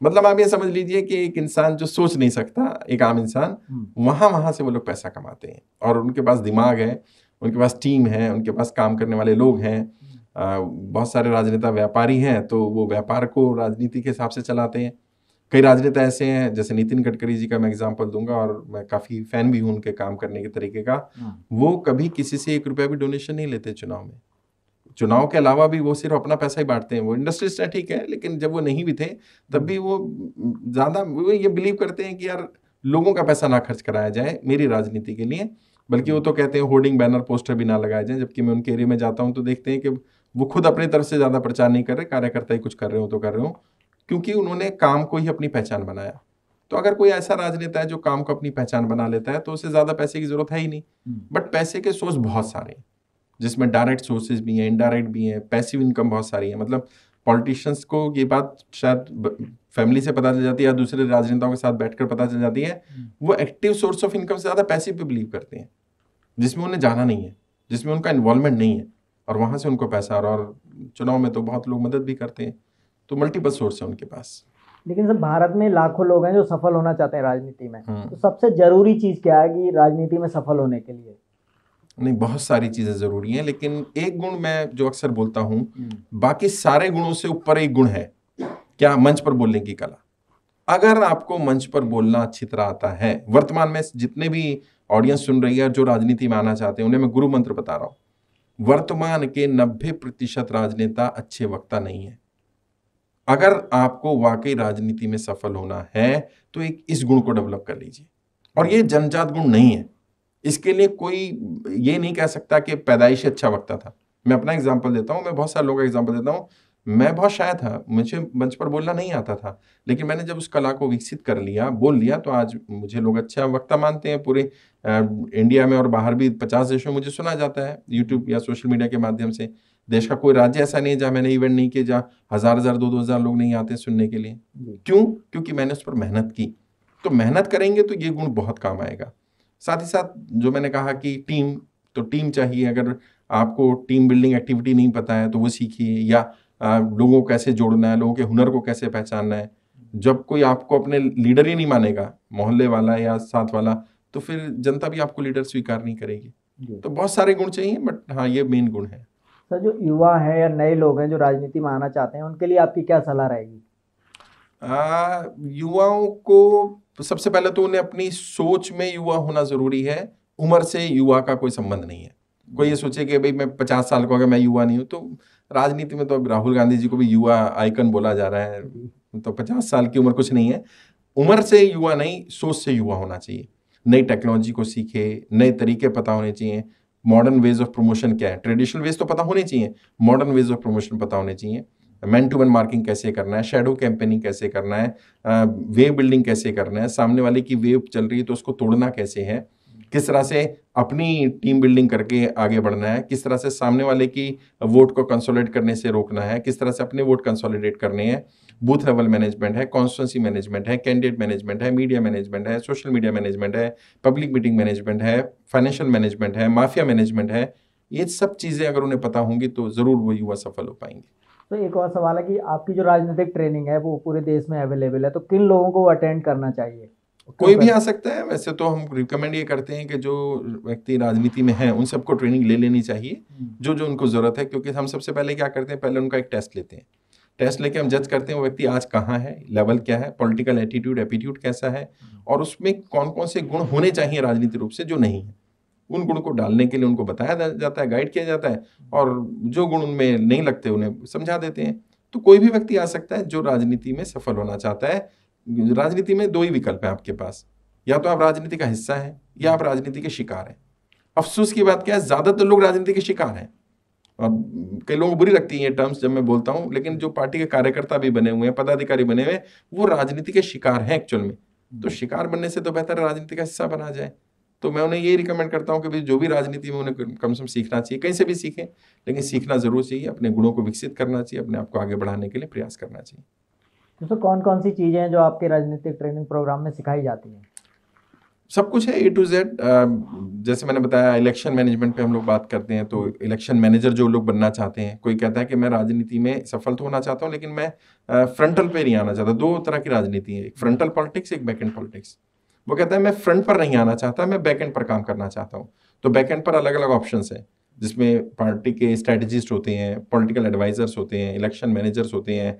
मतलब आप ये समझ लीजिए कि एक इंसान जो सोच नहीं सकता, एक आम इंसान, वहां से वो लोग पैसा कमाते हैं। और उनके पास दिमाग है, उनके पास टीम है, उनके पास काम करने वाले लोग हैं। बहुत सारे राजनेता व्यापारी हैं, तो वो व्यापार को राजनीति के हिसाब से चलाते हैं। कई राजनेता ऐसे हैं, जैसे नितिन गडकरी जी का मैं एग्जांपल दूंगा, और मैं काफ़ी फैन भी हूँ उनके काम करने के तरीके का। वो कभी किसी से 1 रुपया भी डोनेशन नहीं लेते चुनाव में। चुनाव के अलावा भी वो सिर्फ अपना पैसा ही बांटते हैं। वो इंडस्ट्रिस्ट है, ठीक है, लेकिन जब वो नहीं भी थे तब भी वो ज़्यादा वो ये बिलीव करते हैं कि यार लोगों का पैसा ना खर्च कराया जाए मेरी राजनीति के लिए, बल्कि वो तो कहते हैं होर्डिंग बैनर पोस्टर भी ना लगाए जाए। जबकि मैं उनके एरिया में जाता हूँ तो देखते हैं कि वो खुद अपनी तरफ से ज़्यादा प्रचार नहीं कर रहे, कार्यकर्ता ही कुछ कर रहे हो तो कर रहे हो, क्योंकि उन्होंने काम को ही अपनी पहचान बनाया। तो अगर कोई ऐसा राजनेता है जो काम को अपनी पहचान बना लेता है तो उसे ज़्यादा पैसे की जरूरत है ही नहीं। बट पैसे के सोर्स बहुत सारे हैं, जिसमें डायरेक्ट सोर्सेज भी हैं, इनडायरेक्ट भी हैं, पैसिव इनकम बहुत सारी है। मतलब पॉलिटिशियंस को ये बात शायद फैमिली से पता चल जाती है या दूसरे राजनेताओं के साथ बैठकर पता चल जाती है, वो एक्टिव सोर्स ऑफ इनकम से ज़्यादा पैसिव पे बिलीव करते हैं, जिसमें उन्हें जाना नहीं है, जिसमें उनका इन्वॉल्वमेंट नहीं है, और वहाँ से उनको पैसा। और चुनाव में तो बहुत लोग मदद भी करते हैं, तो मल्टीपल सोर्स है उनके पास। लेकिन सर भारत में लाखों लोग हैं जो सफल होना चाहते हैं राजनीति में, तो सबसे जरूरी चीज़ क्या है कि राजनीति में सफल होने के लिए? नहीं, बहुत सारी चीज़ें ज़रूरी हैं, लेकिन एक गुण मैं जो अक्सर बोलता हूँ, बाकी सारे गुणों से ऊपर एक गुण है, क्या? मंच पर बोलने की कला। अगर आपको मंच पर बोलना अच्छी तरह आता है, वर्तमान में जितने भी ऑडियंस सुन रही है जो राजनीति में आना चाहते हैं, उन्हें मैं गुरु मंत्र बता रहा हूँ, वर्तमान के 90% राजनेता अच्छे वक्ता नहीं है। अगर आपको वाकई राजनीति में सफल होना है तो एक इस गुण को डेवलप कर लीजिए, और ये जन्मजात गुण नहीं है। इसके लिए कोई ये नहीं कह सकता कि पैदाइशी अच्छा वक्ता था। मैं अपना एग्जांपल देता हूँ, मैं बहुत सारे लोगों का एग्जांपल देता हूँ। मैं बहुत शाय था, मुझे मंच पर बोलना नहीं आता था, लेकिन मैंने जब उस कला को विकसित कर लिया, बोल लिया, तो आज मुझे लोग अच्छा वक्ता मानते हैं। पूरे इंडिया में और बाहर भी 50 देशों में मुझे सुना जाता है, यूट्यूब या सोशल मीडिया के माध्यम से। देश का कोई राज्य ऐसा नहीं है जहाँ मैंने इवेंट नहीं किया, जहाँ 1000 2,000 लोग नहीं आते सुनने के लिए। क्यों? क्योंकि मैंने उस पर मेहनत की। तो मेहनत करेंगे तो ये गुण बहुत काम आएगा। साथ ही साथ जो मैंने कहा कि टीम चाहिए। अगर आपको टीम बिल्डिंग एक्टिविटी नहीं पता है तो वो सीखिए, या लोगों को कैसे जोड़ना है, लोगों के हुनर को कैसे पहचानना है। जब कोई आपको अपने लीडर ही नहीं मानेगा, मोहल्ले वाला या साथ वाला, तो फिर जनता भी आपको लीडर स्वीकार नहीं करेगी। तो बहुत सारे गुण चाहिए, बट हाँ, ये मेन गुण है। सर जो युवा है या नए लोग हैं जो राजनीति में आना चाहते हैं, उनके लिए आपकी क्या सलाह रहेगी? युवाओं को सबसे पहले तो उन्हें अपनी सोच में युवा होना जरूरी है। उम्र से युवा का कोई संबंध नहीं है। कोई ये सोचे कि भाई मैं 50 साल का अगर मैं युवा नहीं हूँ, तो राजनीति में तो अब राहुल गांधी जी को भी युवा आइकन बोला जा रहा है, तो 50 साल की उम्र कुछ नहीं है। उम्र से युवा नहीं, सोच से युवा होना चाहिए। नई टेक्नोलॉजी को सीखे, नए तरीके पता होने चाहिए, मॉडर्न वेज ऑफ प्रमोशन क्या है, ट्रेडिशनल वेज तो पता होने चाहिए, मॉडर्न वेज ऑफ प्रमोशन पता होने चाहिए, मैन टू मैन मार्किंग कैसे करना है, शेडो कैंपेनिंग कैसे करना है, वेव बिल्डिंग कैसे करना है, सामने वाले की वेव चल रही है तो उसको तोड़ना कैसे है, किस तरह से अपनी टीम बिल्डिंग करके आगे बढ़ना है, किस तरह से सामने वाले की वोट को कंसोलिडेट करने से रोकना है, किस तरह से अपने वोट कंसोलिडेट करने हैं। बूथ लेवल मैनेजमेंट है, कॉन्स्टिट्यूंसी मैनेजमेंट है, कैंडिडेट मैनेजमेंट है, मीडिया मैनेजमेंट है, सोशल मीडिया मैनेजमेंट है, पब्लिक मीटिंग मैनेजमेंट है, फाइनेंशियल मैनेजमेंट है, माफिया मैनेजमेंट है। ये सब चीज़ें अगर उन्हें पता होंगी तो ज़रूर वो युवा सफल हो पाएंगे। तो एक और सवाल है कि आपकी जो राजनीतिक ट्रेनिंग है वो पूरे देश में अवेलेबल है, तो किन लोगों को अटेंड करना चाहिए? कोई भी आ सकता है। वैसे तो हम रिकमेंड ये करते हैं कि जो व्यक्ति राजनीति में हैं उन सबको ट्रेनिंग ले लेनी चाहिए, जो जो उनको ज़रूरत है, क्योंकि हम सबसे पहले क्या करते हैं, पहले उनका एक टेस्ट लेते हैं। टेस्ट लेके हम जज करते हैं वो व्यक्ति आज कहाँ है, लेवल क्या है, पॉलिटिकल एटीट्यूड एपीट्यूड कैसा है, और उसमें कौन कौन से गुण होने चाहिए राजनीतिक रूप से जो नहीं है। उन गुण को डालने के लिए उनको बताया जाता है, गाइड किया जाता है, और जो गुण उनमें नहीं लगते उन्हें समझा देते हैं। तो कोई भी व्यक्ति आ सकता है जो राजनीति में सफल होना चाहता है। राजनीति में दो ही विकल्प है आपके पास, या तो आप राजनीति का हिस्सा हैं या आप राजनीति के शिकार हैं। अफसोस की बात क्या है, ज्यादातर लोग राजनीति के शिकार हैं। और कई लोगों को बुरी लगती है ये टर्म्स जब मैं बोलता हूं, लेकिन जो पार्टी के कार्यकर्ता भी बने हुए हैं, पदाधिकारी बने हुए हैं, वो राजनीति के शिकार हैं एक्चुअल में। तो शिकार बनने से तो बेहतर राजनीति का हिस्सा बना जाए। तो मैं उन्हें यही रिकमेंड करता हूं कि भाई जो भी राजनीति में उन्हें कम से कम सीखना चाहिए, कहीं से भी सीखें, लेकिन सीखना जरूर चाहिए, अपने गुणों को विकसित करना चाहिए, अपने आप को आगे बढ़ाने के लिए प्रयास करना चाहिए। तो कौन कौन सी चीज़ें हैं जो आपके राजनीतिक ट्रेनिंग प्रोग्राम में सिखाई जाती हैं? सब कुछ है A to Z। जैसे मैंने बताया, इलेक्शन मैनेजमेंट पे हम लोग बात करते हैं, तो इलेक्शन मैनेजर जो लोग बनना चाहते हैं, कोई कहता है कि मैं राजनीति में सफल तो होना चाहता हूँ लेकिन मैं फ्रंटल पे नहीं आना चाहता। दो तरह की राजनीति है, एक फ्रंटल पॉलिटिक्स, एक बैक एंड पॉलिटिक्स। वो कहता है मैं फ्रंट पर नहीं आना चाहता, मैं बैक एंड पर काम करना चाहता हूँ। तो बैक एंड पर अलग अलग ऑप्शंस हैं, जिसमें पार्टी के स्ट्रेटजिस्ट होते हैं, पॉलिटिकल एडवाइजर्स होते हैं, इलेक्शन मैनेजर्स होते हैं,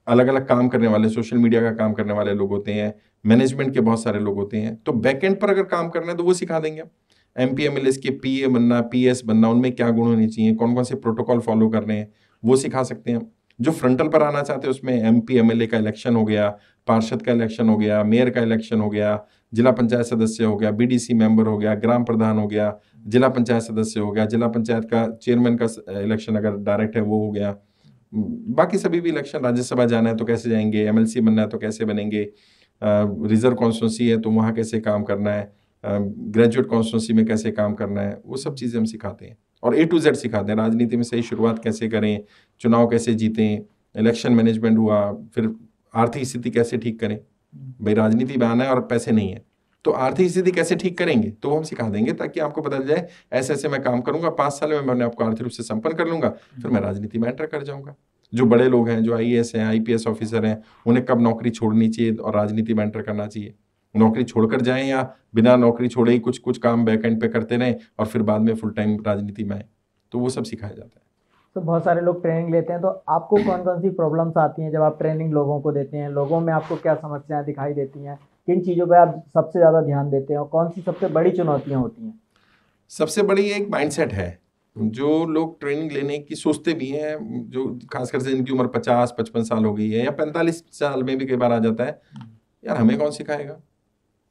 अलग अलग काम करने वाले, सोशल मीडिया का काम करने वाले लोग होते हैं, मैनेजमेंट के बहुत सारे लोग होते हैं। तो बैकएंड पर अगर काम करना है तो वो सिखा देंगे। MP MLS के PA बनना, PS बनना, उनमें क्या गुण होने चाहिए, कौन कौन से प्रोटोकॉल फॉलो करने हैं, वो सिखा सकते हैं। जो फ्रंटल पर आना चाहते हैं उसमें MP MLA का इलेक्शन हो गया, पार्षद का इलेक्शन हो गया, मेयर का इलेक्शन हो गया, जिला पंचायत सदस्य हो गया, BDC मेंबर हो गया, ग्राम प्रधान हो गया, जिला पंचायत सदस्य हो गया, जिला पंचायत का चेयरमैन का इलेक्शन अगर डायरेक्ट है वो हो गया। बाकी सभी भी इलेक्शन, राज्यसभा जाना है तो कैसे जाएंगे, MLC बनना है तो कैसे बनेंगे, रिजर्व कॉन्स्टिट्यूंसी है तो वहाँ कैसे काम करना है, ग्रेजुएट कॉन्स्टिट्यूंसी में कैसे काम करना है, वो सब चीज़ें हम सिखाते हैं। और A to Z सिखाते हैं, राजनीति में सही शुरुआत कैसे करें, चुनाव कैसे जीतें, इलेक्शन मैनेजमेंट हुआ, फिर आर्थिक स्थिति कैसे ठीक करें। भाई राजनीति में आना है और पैसे नहीं है तो आर्थिक स्थिति कैसे ठीक करेंगे, तो वो हम सिखा देंगे, ताकि आपको पता चल जाए ऐसे ऐसे मैं काम करूंगा, 5 साल में मैं आपको आर्थिक रूप से संपन्न कर लूंगा, फिर मैं राजनीति में एंटर कर जाऊंगा। जो बड़े लोग हैं, जो IAS हैं, IPS ऑफिसर हैं, उन्हें कब नौकरी छोड़नी चाहिए और राजनीति में एंटर करना चाहिए, नौकरी छोड़कर जाएं या बिना नौकरी छोड़े ही कुछ कुछ काम बैक एंड पे करते रहें और फिर बाद में फुल टाइम राजनीति में आए, तो वो सब सिखाया जाता है। तो बहुत सारे लोग ट्रेनिंग लेते हैं, तो आपको कौन कौन सी प्रॉब्लम्स आती हैं जब आप ट्रेनिंग लोगों को देते हैं? लोगों में आपको क्या समस्याएं दिखाई देती हैं? किन चीज़ों पे आप सबसे ज़्यादा ध्यान देते हैं और कौन सी सबसे बड़ी चुनौतियां होती हैं? सबसे बड़ी एक माइंडसेट है। जो लोग ट्रेनिंग लेने की सोचते भी हैं, जो खासकर से इनकी उम्र 50-55 साल हो गई है या 45 साल में भी कई बार आ जाता है, यार हमें कौन सिखाएगा,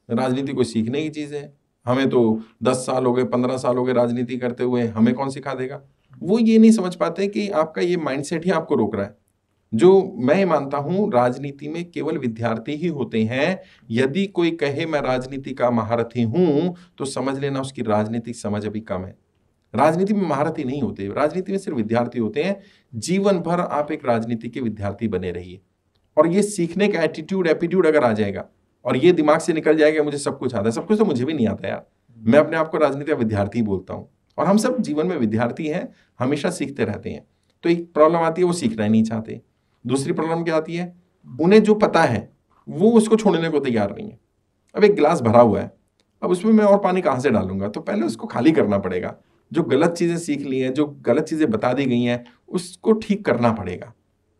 राजनीति कोई सीखने की चीज़ है, हमें तो 10 साल हो गए, 15 साल हो गए राजनीति करते हुए, हमें कौन सिखा देगा। वो ये नहीं समझ पाते कि आपका ये माइंडसेट ही आपको रोक रहा है। जो मैं मानता हूं, राजनीति में केवल विद्यार्थी ही होते हैं। यदि कोई कहे मैं राजनीति का महारथी हूं तो समझ लेना उसकी राजनीतिक समझ अभी कम है। राजनीति में महारथी नहीं होते, राजनीति में सिर्फ विद्यार्थी होते हैं। जीवन भर आप एक राजनीति के विद्यार्थी बने रहिए, और ये सीखने का एटीट्यूड एपीट्यूड अगर आ जाएगा और ये दिमाग से निकल जाएगा मुझे सब कुछ आता है, सब कुछ तो मुझे भी नहीं आता यार, मैं अपने आप को राजनीति का विद्यार्थी बोलता हूँ, और हम सब जीवन में विद्यार्थी हैं, हमेशा सीखते रहते हैं। तो एक प्रॉब्लम आती है, वो सीखना ही नहीं चाहते। दूसरी प्रॉब्लम क्या आती है, उन्हें जो पता है वो उसको छोड़ने को तैयार नहीं है। अब एक गिलास भरा हुआ है, अब उसमें मैं और पानी कहाँ से डालूंगा, तो पहले उसको खाली करना पड़ेगा। जो गलत चीज़ें सीख ली हैं, जो गलत चीज़ें बता दी गई हैं, उसको ठीक करना पड़ेगा।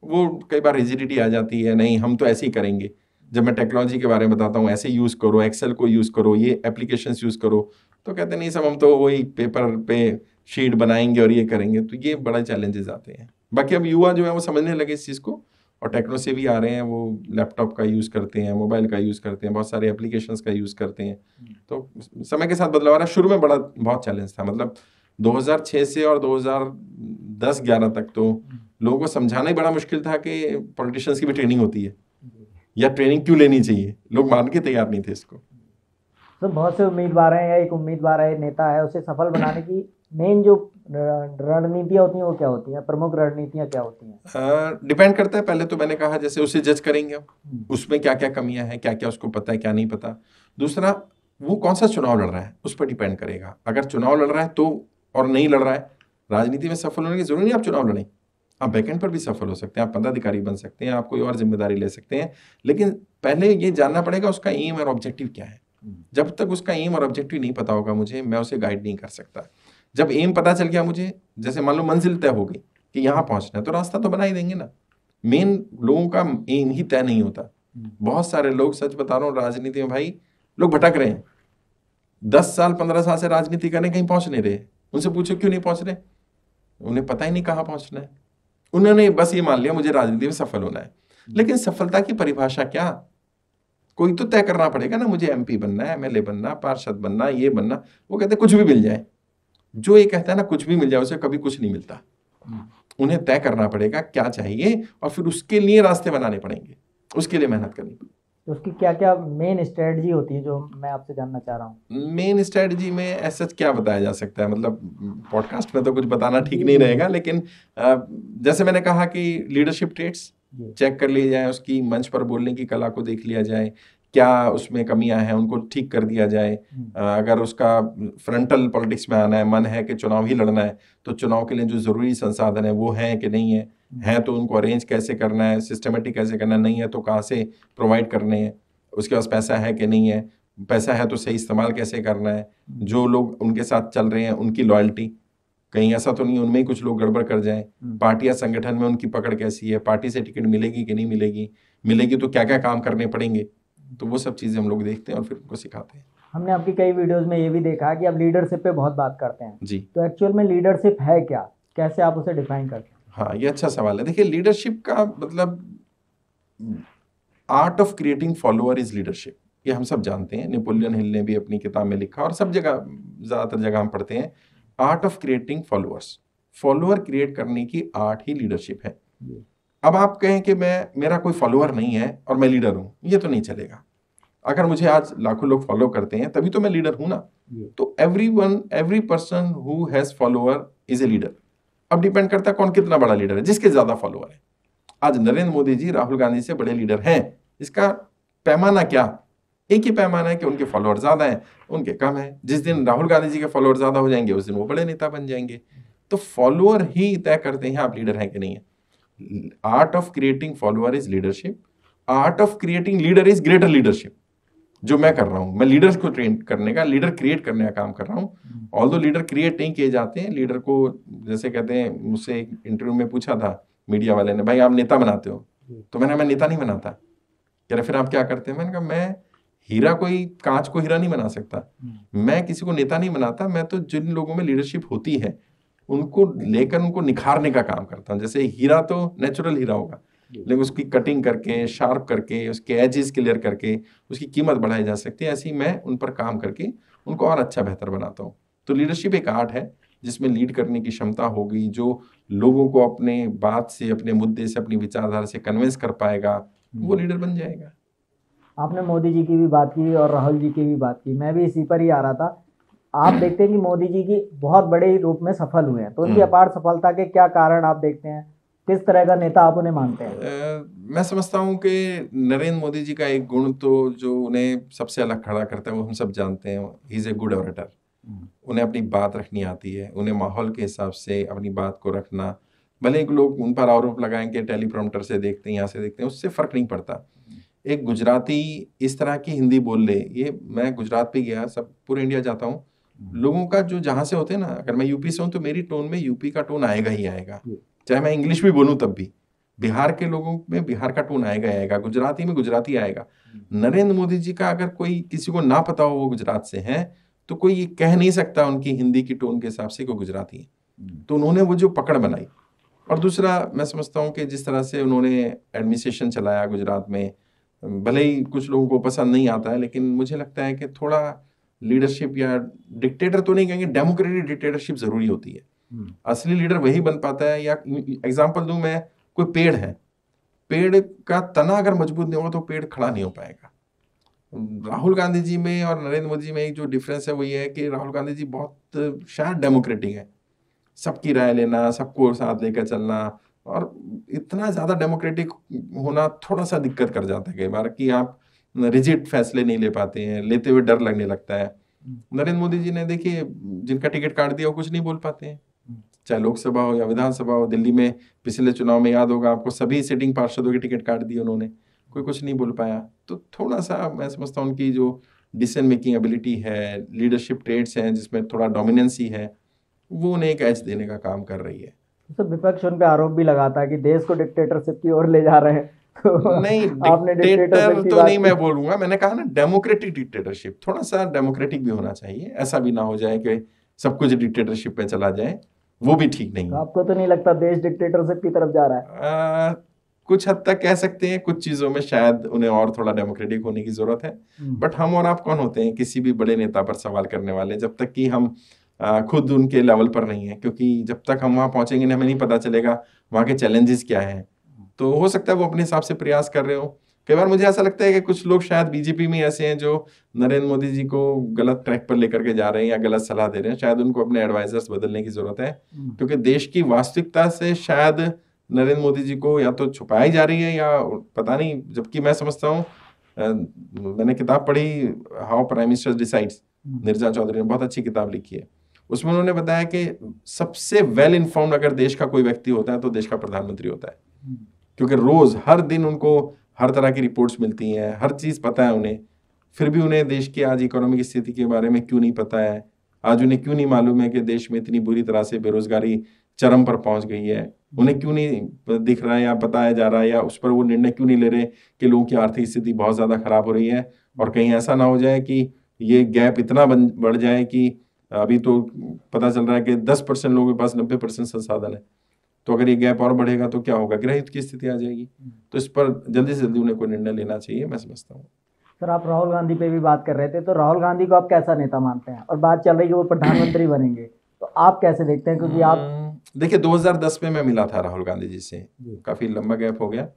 वो कई बार रिजिडिटी आ जाती है, नहीं हम तो ऐसे ही करेंगे। जब मैं टेक्नोलॉजी के बारे में बताता हूँ, ऐसे यूज़ करो, एक्सेल को यूज़ करो, ये एप्लीकेशंस यूज़ करो, तो कहते नहीं सब हम तो वही पेपर पे शीट बनाएंगे और ये करेंगे, तो ये बड़ा चैलेंजेस आते हैं। बाकी अब युवा जो है वो समझने लगे इस चीज़ को, और टेक्नो से भी आ रहे हैं, वो लैपटॉप का यूज़ करते हैं, मोबाइल का यूज़ करते हैं, बहुत सारे एप्लीकेशंस का यूज़ करते हैं। तो समय के साथ बदलाव आ रहा है। शुरू में बहुत चैलेंज था, मतलब 2006 से और 2010-11 तक तो लोगों को समझाना ही बड़ा मुश्किल था कि पॉलिटिशियंस की भी ट्रेनिंग होती है, या ट्रेनिंग क्यों लेनी चाहिए, लोग मान के तैयार नहीं थे इसको। तो बहुत से उम्मीदवार हैं, या एक उम्मीदवार है, नेता है, उसे सफल बनाने की मेन जो रणनीतियाँ होती हैं वो क्या होती हैं, प्रमुख रणनीतियाँ क्या होती हैं? डिपेंड करता है। पहले तो मैंने कहा जैसे उसे जज करेंगे हम, उसमें क्या क्या कमियां हैं, क्या क्या उसको पता है क्या नहीं पता। दूसरा, वो कौन सा चुनाव लड़ रहा है उस पर डिपेंड करेगा। अगर चुनाव लड़ रहा है तो, और नहीं लड़ रहा है, राजनीति में सफल होने की जरूरी नहीं आप चुनाव लड़ें, आप बैकएंड पर भी सफल हो सकते हैं, आप पदाधिकारी बन सकते हैं, आप कोई और जिम्मेदारी ले सकते हैं। लेकिन पहले ये जानना पड़ेगा उसका एम और ऑब्जेक्टिव क्या है। जब तक उसका एम और ऑब्जेक्टिव नहीं पता होगा मुझे, मैं उसे गाइड नहीं कर सकता। जब एम पता चल गया मुझे, जैसे मान लो मंजिल तय हो गई कि यहाँ पहुंचना है, तो रास्ता तो बना ही देंगे ना। मेन लोगों का एम ही तय नहीं होता। बहुत सारे लोग, सच बता रहा हूँ, राजनीति में भाई लोग भटक रहे हैं। 10 साल 15 साल से राजनीति करने, कहीं पहुंच नहीं रहे। उनसे पूछो क्यों नहीं पहुंच रहे, उन्हें पता ही नहीं कहाँ पहुंचना है। उन्होंने बस ये मान लिया मुझे राजनीति में सफल होना है। लेकिन सफलता की परिभाषा क्या, कोई तो तय करना पड़ेगा ना। मुझे एमपी बनना है, एमएलए बनना, पार्षद बनना, ये बनना। वो कहते कुछ भी मिल जाए। जो ये कहता है ना कुछ भी मिल जाए, उसे कभी कुछ नहीं मिलता। उन्हें तय करना पड़ेगा क्या चाहिए, और फिर उसके लिए रास्ते बनाने पड़ेंगे, उसके लिए मेहनत करनी पड़ेगी। तो उसकी क्या क्या मेन स्ट्रेटजी होती है, जो मैं आपसे जानना चाह रहा हूँ? मेन स्ट्रेटजी में ऐसा क्या बताया जा सकता है, मतलब पॉडकास्ट में तो कुछ बताना ठीक नहीं रहेगा, लेकिन जैसे मैंने कहा कि लीडरशिप ट्रेट्स चेक कर लिए जाए, उसकी मंच पर बोलने की कला को देख लिया जाए, क्या उसमें कमियां हैं उनको ठीक कर दिया जाए। अगर उसका फ्रंटल पॉलिटिक्स में आना है, मन है कि चुनाव ही लड़ना है, तो चुनाव के लिए जो ज़रूरी संसाधन है वो हैं कि नहीं है तो उनको अरेंज कैसे करना है, सिस्टमेटिक कैसे करना, नहीं है तो कहाँ से प्रोवाइड करने हैं, उसके पास पैसा है कि नहीं है, पैसा है तो सही इस्तेमाल कैसे करना है, जो लोग उनके साथ चल रहे हैं उनकी लॉयल्टी, कहीं ऐसा तो नहीं उनमें ही कुछ लोग गड़बड़ कर जाएं, पार्टी या संगठन में उनकी पकड़ कैसी है, पार्टी से टिकट मिलेगी कि नहीं मिलेगी, मिलेगी तो क्या क्या काम करने पड़ेंगे। तो वो सब चीज़ें हम लोग देखते हैं और फिर उनको सिखाते हैं। हमने आपकी कई वीडियोस में ये भी देखा कि आप लीडरशिप पे बहुत बात करते हैं जी। तो एक्चुअल में लीडरशिप है क्या, कैसे आप उसे डिफाइन करते हैं? हाँ, ये अच्छा सवाल है। देखिए, लीडरशिप का मतलब art of creating follower is leadership, ये हम सब जानते हैं। नेपोलियन हिल ने भी अपनी किताब में लिखा, और सब जगह, ज़्यादातर जगह हम पढ़ते हैं, art of creating followers. Follower create करने की आर्ट ही लीडरशिप है। अब आप कहें कि मेरा कोई फॉलोअर नहीं है और मैं लीडर हूं, ये तो नहीं चलेगा। अगर मुझे आज लाखों लोग फॉलो करते हैं तभी तो मैं लीडर हूं ना। तो every person who has follower is a leader. अब डिपेंड करता है कौन कितना बड़ा लीडर है। जिसके ज्यादा फॉलोअर है, आज नरेंद्र मोदी जी राहुल गांधी से बड़े लीडर हैं, इसका पैमाना क्या? एक ही पैमाना है कि उनके फॉलोअर ज्यादा हैं, उनके कम है। जिस दिन राहुल गांधी जी के फॉलोअर ज्यादा हो जाएंगे उस दिन वो बड़े नेता बन जाएंगे। तो फॉलोअर ही तय करते हैं आप लीडर हैं कि नहीं है। Art of creating follower is leadership, art of creating leader is greater leadership. जो मैं कर रहा हूं, मैं लीडर्स को ट्रेन करने का, लीडर क्रिएट करने का काम कर रहा हूं। ऑल्दो लीडर क्रिएट नहीं किए जाते हैं, लीडर को जैसे कहते हैं, मुझसे एक इंटरव्यू में पूछा था मीडिया वाले ने, भाई आप नेता बनाते हो? तो मैं नेता नहीं बनाता। कह रहे फिर आप क्या करते हैं? मैंने कहा मैं हीरा, कोई कांच को हीरा नहीं बना सकता, मैं किसी को नेता नहीं बनाता। मैं तो जिन लोगों में लीडरशिप होती है उनको लेकर उनको निखारने का काम करता हूँ। जैसे हीरा तो नेचुरल हीरा होगा, लेकिन उसकी कटिंग करके, शार्प करके, उसके एजेस क्लियर करके उसकी कीमत बढ़ाई जा सकती है। ऐसे ही मैं उन पर काम करके उनको और अच्छा बेहतर बनाता हूँ। तो लीडरशिप एक आर्ट है जिसमें लीड करने की क्षमता होगी, जो लोगों को अपने बात से, अपने मुद्दे से, अपनी विचारधारा से कन्विंस कर पाएगा, वो लीडर बन जाएगा। आपने मोदी जी की भी बात की और राहुल जी की भी बात की, मैं भी इसी पर ही आ रहा था। आप देखते हैं कि मोदी जी की बहुत बड़े रूप में सफल हुए हैं, तो उनकी अपार सफलता के क्या कारण आप देखते हैं? किस तरह का नेता आप उन्हें मानते हैं? मैं समझता हूँ कि नरेंद्र मोदी जी का एक गुण तो जो उन्हें सबसे अलग खड़ा करता है वो हम सब जानते हैं, he is a good orator. उन्हें अपनी बात रखनी आती है, उन्हें माहौल के हिसाब से अपनी बात को रखना। भले एक लोग उन पर आरोप लगाएं कि टेलीप्रॉम्प्टर से देखते हैं, यहाँ से देखते हैं, उससे फर्क नहीं पड़ता। एक गुजराती इस तरह की हिंदी बोल ले, ये मैं गुजरात पे गया, सब पूरे इंडिया जाता हूँ, लोगों का जो जहाँ से होते हैं ना, अगर मैं यूपी से हूँ तो मेरी टोन में यूपी का टोन आएगा ही आएगा, चाहे मैं इंग्लिश भी बोलूँ तब भी। बिहार के लोगों में बिहार का टोन आएगा ही आएगा, गुजराती में गुजराती आएगा। नरेंद्र मोदी जी का अगर कोई किसी को ना पता हो वो गुजरात से हैं, तो कोई ये कह नहीं सकता उनकी हिंदी की टोन के हिसाब से कोई गुजराती है। तो उन्होंने वो जो पकड़ बनाई। और दूसरा मैं समझता हूँ कि जिस तरह से उन्होंने एडमिनिस्ट्रेशन चलाया गुजरात में, भले ही कुछ लोगों को पसंद नहीं आता है, लेकिन मुझे लगता है कि थोड़ा लीडरशिप, या डिक्टेटर तो नहीं कहेंगे, डेमोक्रेटिक डिक्टेटरशिप जरूरी होती है। असली लीडर वही बन पाता है। या एग्जांपल दूं मैं, कोई पेड़ है, पेड़ का तना अगर मजबूत नहीं होगा तो पेड़ खड़ा नहीं हो पाएगा। राहुल गांधी जी में और नरेंद्र मोदी जी में एक जो डिफरेंस है वो ये है कि राहुल गांधी जी बहुत शायद डेमोक्रेटिक है, सबकी राय लेना, सबको साथ लेकर चलना, और इतना ज़्यादा डेमोक्रेटिक होना थोड़ा सा दिक्कत कर जाता है कई बार कि आप रिजिड फैसले नहीं ले पाते हैं, लेते हुए डर लगने लगता है। नरेंद्र मोदी जी ने देखिए, जिनका टिकट काट दिया वो कुछ नहीं बोल पाते हैं, चाहे लोकसभा हो या विधानसभा हो। दिल्ली में पिछले चुनाव में याद होगा आपको, सभी सिटिंग पार्षदों के टिकट काट दिए उन्होंने, कोई कुछ नहीं बोल पाया। तो थोड़ा सा मैं समझता हूँ उनकी जो डिसीजन मेकिंग एबिलिटी है, लीडरशिप ट्रेड्स हैं जिसमें थोड़ा डोमिनेंसी है, वो उन्हें एक एज देने का काम कर रही है। तो विपक्ष उन पे आरोप भी लगाता है कि देश को डिक्टेटरशिप की ओर ले जा रहे हैं। तो नहीं, आपने डिक्टेटर की तो बात नहीं की। मैं बोलूंगा, मैंने कहा ना डेमोक्रेटिक डिक्टेटरशिप, थोड़ा सा डेमोक्रेटिक भी होना चाहिए। ऐसा भी ना हो जाए कि सब कुछ डिक्टेटरशिप में चला जाए, वो भी ठीक नहीं तो है। आपको तो नहीं लगता देश डिक्टेटरशिप की तरफ जा रहा है? कुछ हद तक कह सकते हैं, कुछ चीजों में शायद उन्हें और थोड़ा डेमोक्रेटिक होने की जरूरत है। बट हम और आप कौन होते हैं किसी भी बड़े नेता पर सवाल करने वाले, जब तक कि हम खुद उनके लेवल पर नहीं है। क्योंकि जब तक हम वहां पहुंचेंगे हमें नहीं पता चलेगा वहां के चैलेंजेस क्या हैं। तो हो सकता है वो अपने हिसाब से प्रयास कर रहे हो। कई बार मुझे ऐसा लगता है कि कुछ लोग शायद बीजेपी में ऐसे हैं जो नरेंद्र मोदी जी को गलत ट्रैक पर लेकर के जा रहे हैं या गलत सलाह दे रहे हैं। शायद उनको अपने एडवाइजर्स बदलने की जरूरत है, क्योंकि देश की वास्तविकता से शायद नरेंद्र मोदी जी को या तो छुपाई जा रही है या पता नहीं। जबकि मैं समझता हूँ, मैंने किताब पढ़ी how prime minister decides, Neerja Chaudhary ने बहुत अच्छी किताब लिखी है। उसमें उन्होंने बताया कि सबसे वेल इन्फॉर्म्ड अगर देश का कोई व्यक्ति होता है तो देश का प्रधानमंत्री होता है, क्योंकि रोज हर दिन उनको हर तरह की रिपोर्ट्स मिलती हैं, हर चीज पता है उन्हें। फिर भी उन्हें देश की आज इकोनॉमिक स्थिति के बारे में क्यों नहीं पता है, आज उन्हें क्यों नहीं मालूम है कि देश में इतनी बुरी तरह से बेरोजगारी चरम पर पहुंच गई है, उन्हें क्यों नहीं दिख रहा है या बताया जा रहा है, या उस पर वो निर्णय क्यों नहीं ले रहे कि लोगों की आर्थिक स्थिति बहुत ज्यादा खराब हो रही है। और कहीं ऐसा ना हो जाए कि ये गैप इतना बढ़ जाए कि अभी तो पता चल रहा है कि 10% लोगों के पास 90% संसाधन है, तो अगर ये गैप और बढ़ेगा तो क्या होगा, गृह युद्ध की स्थिति आ जाएगी। तो इस पर जल्दी से जल्दी उन्हें कोई निर्णय लेना चाहिए, मैं समझता हूँ। सर, आप राहुल गांधी पे भी बात कर रहे थे, तो राहुल गांधी को आप कैसा नेता मानते हैं? और बात चल रही है कि वो प्रधानमंत्री बनेंगे, तो आप कैसे देखते हैं? क्योंकि आप देखिए 2010 में मैं मिला था राहुल गांधी जी से, काफी लंबा गैप हो गया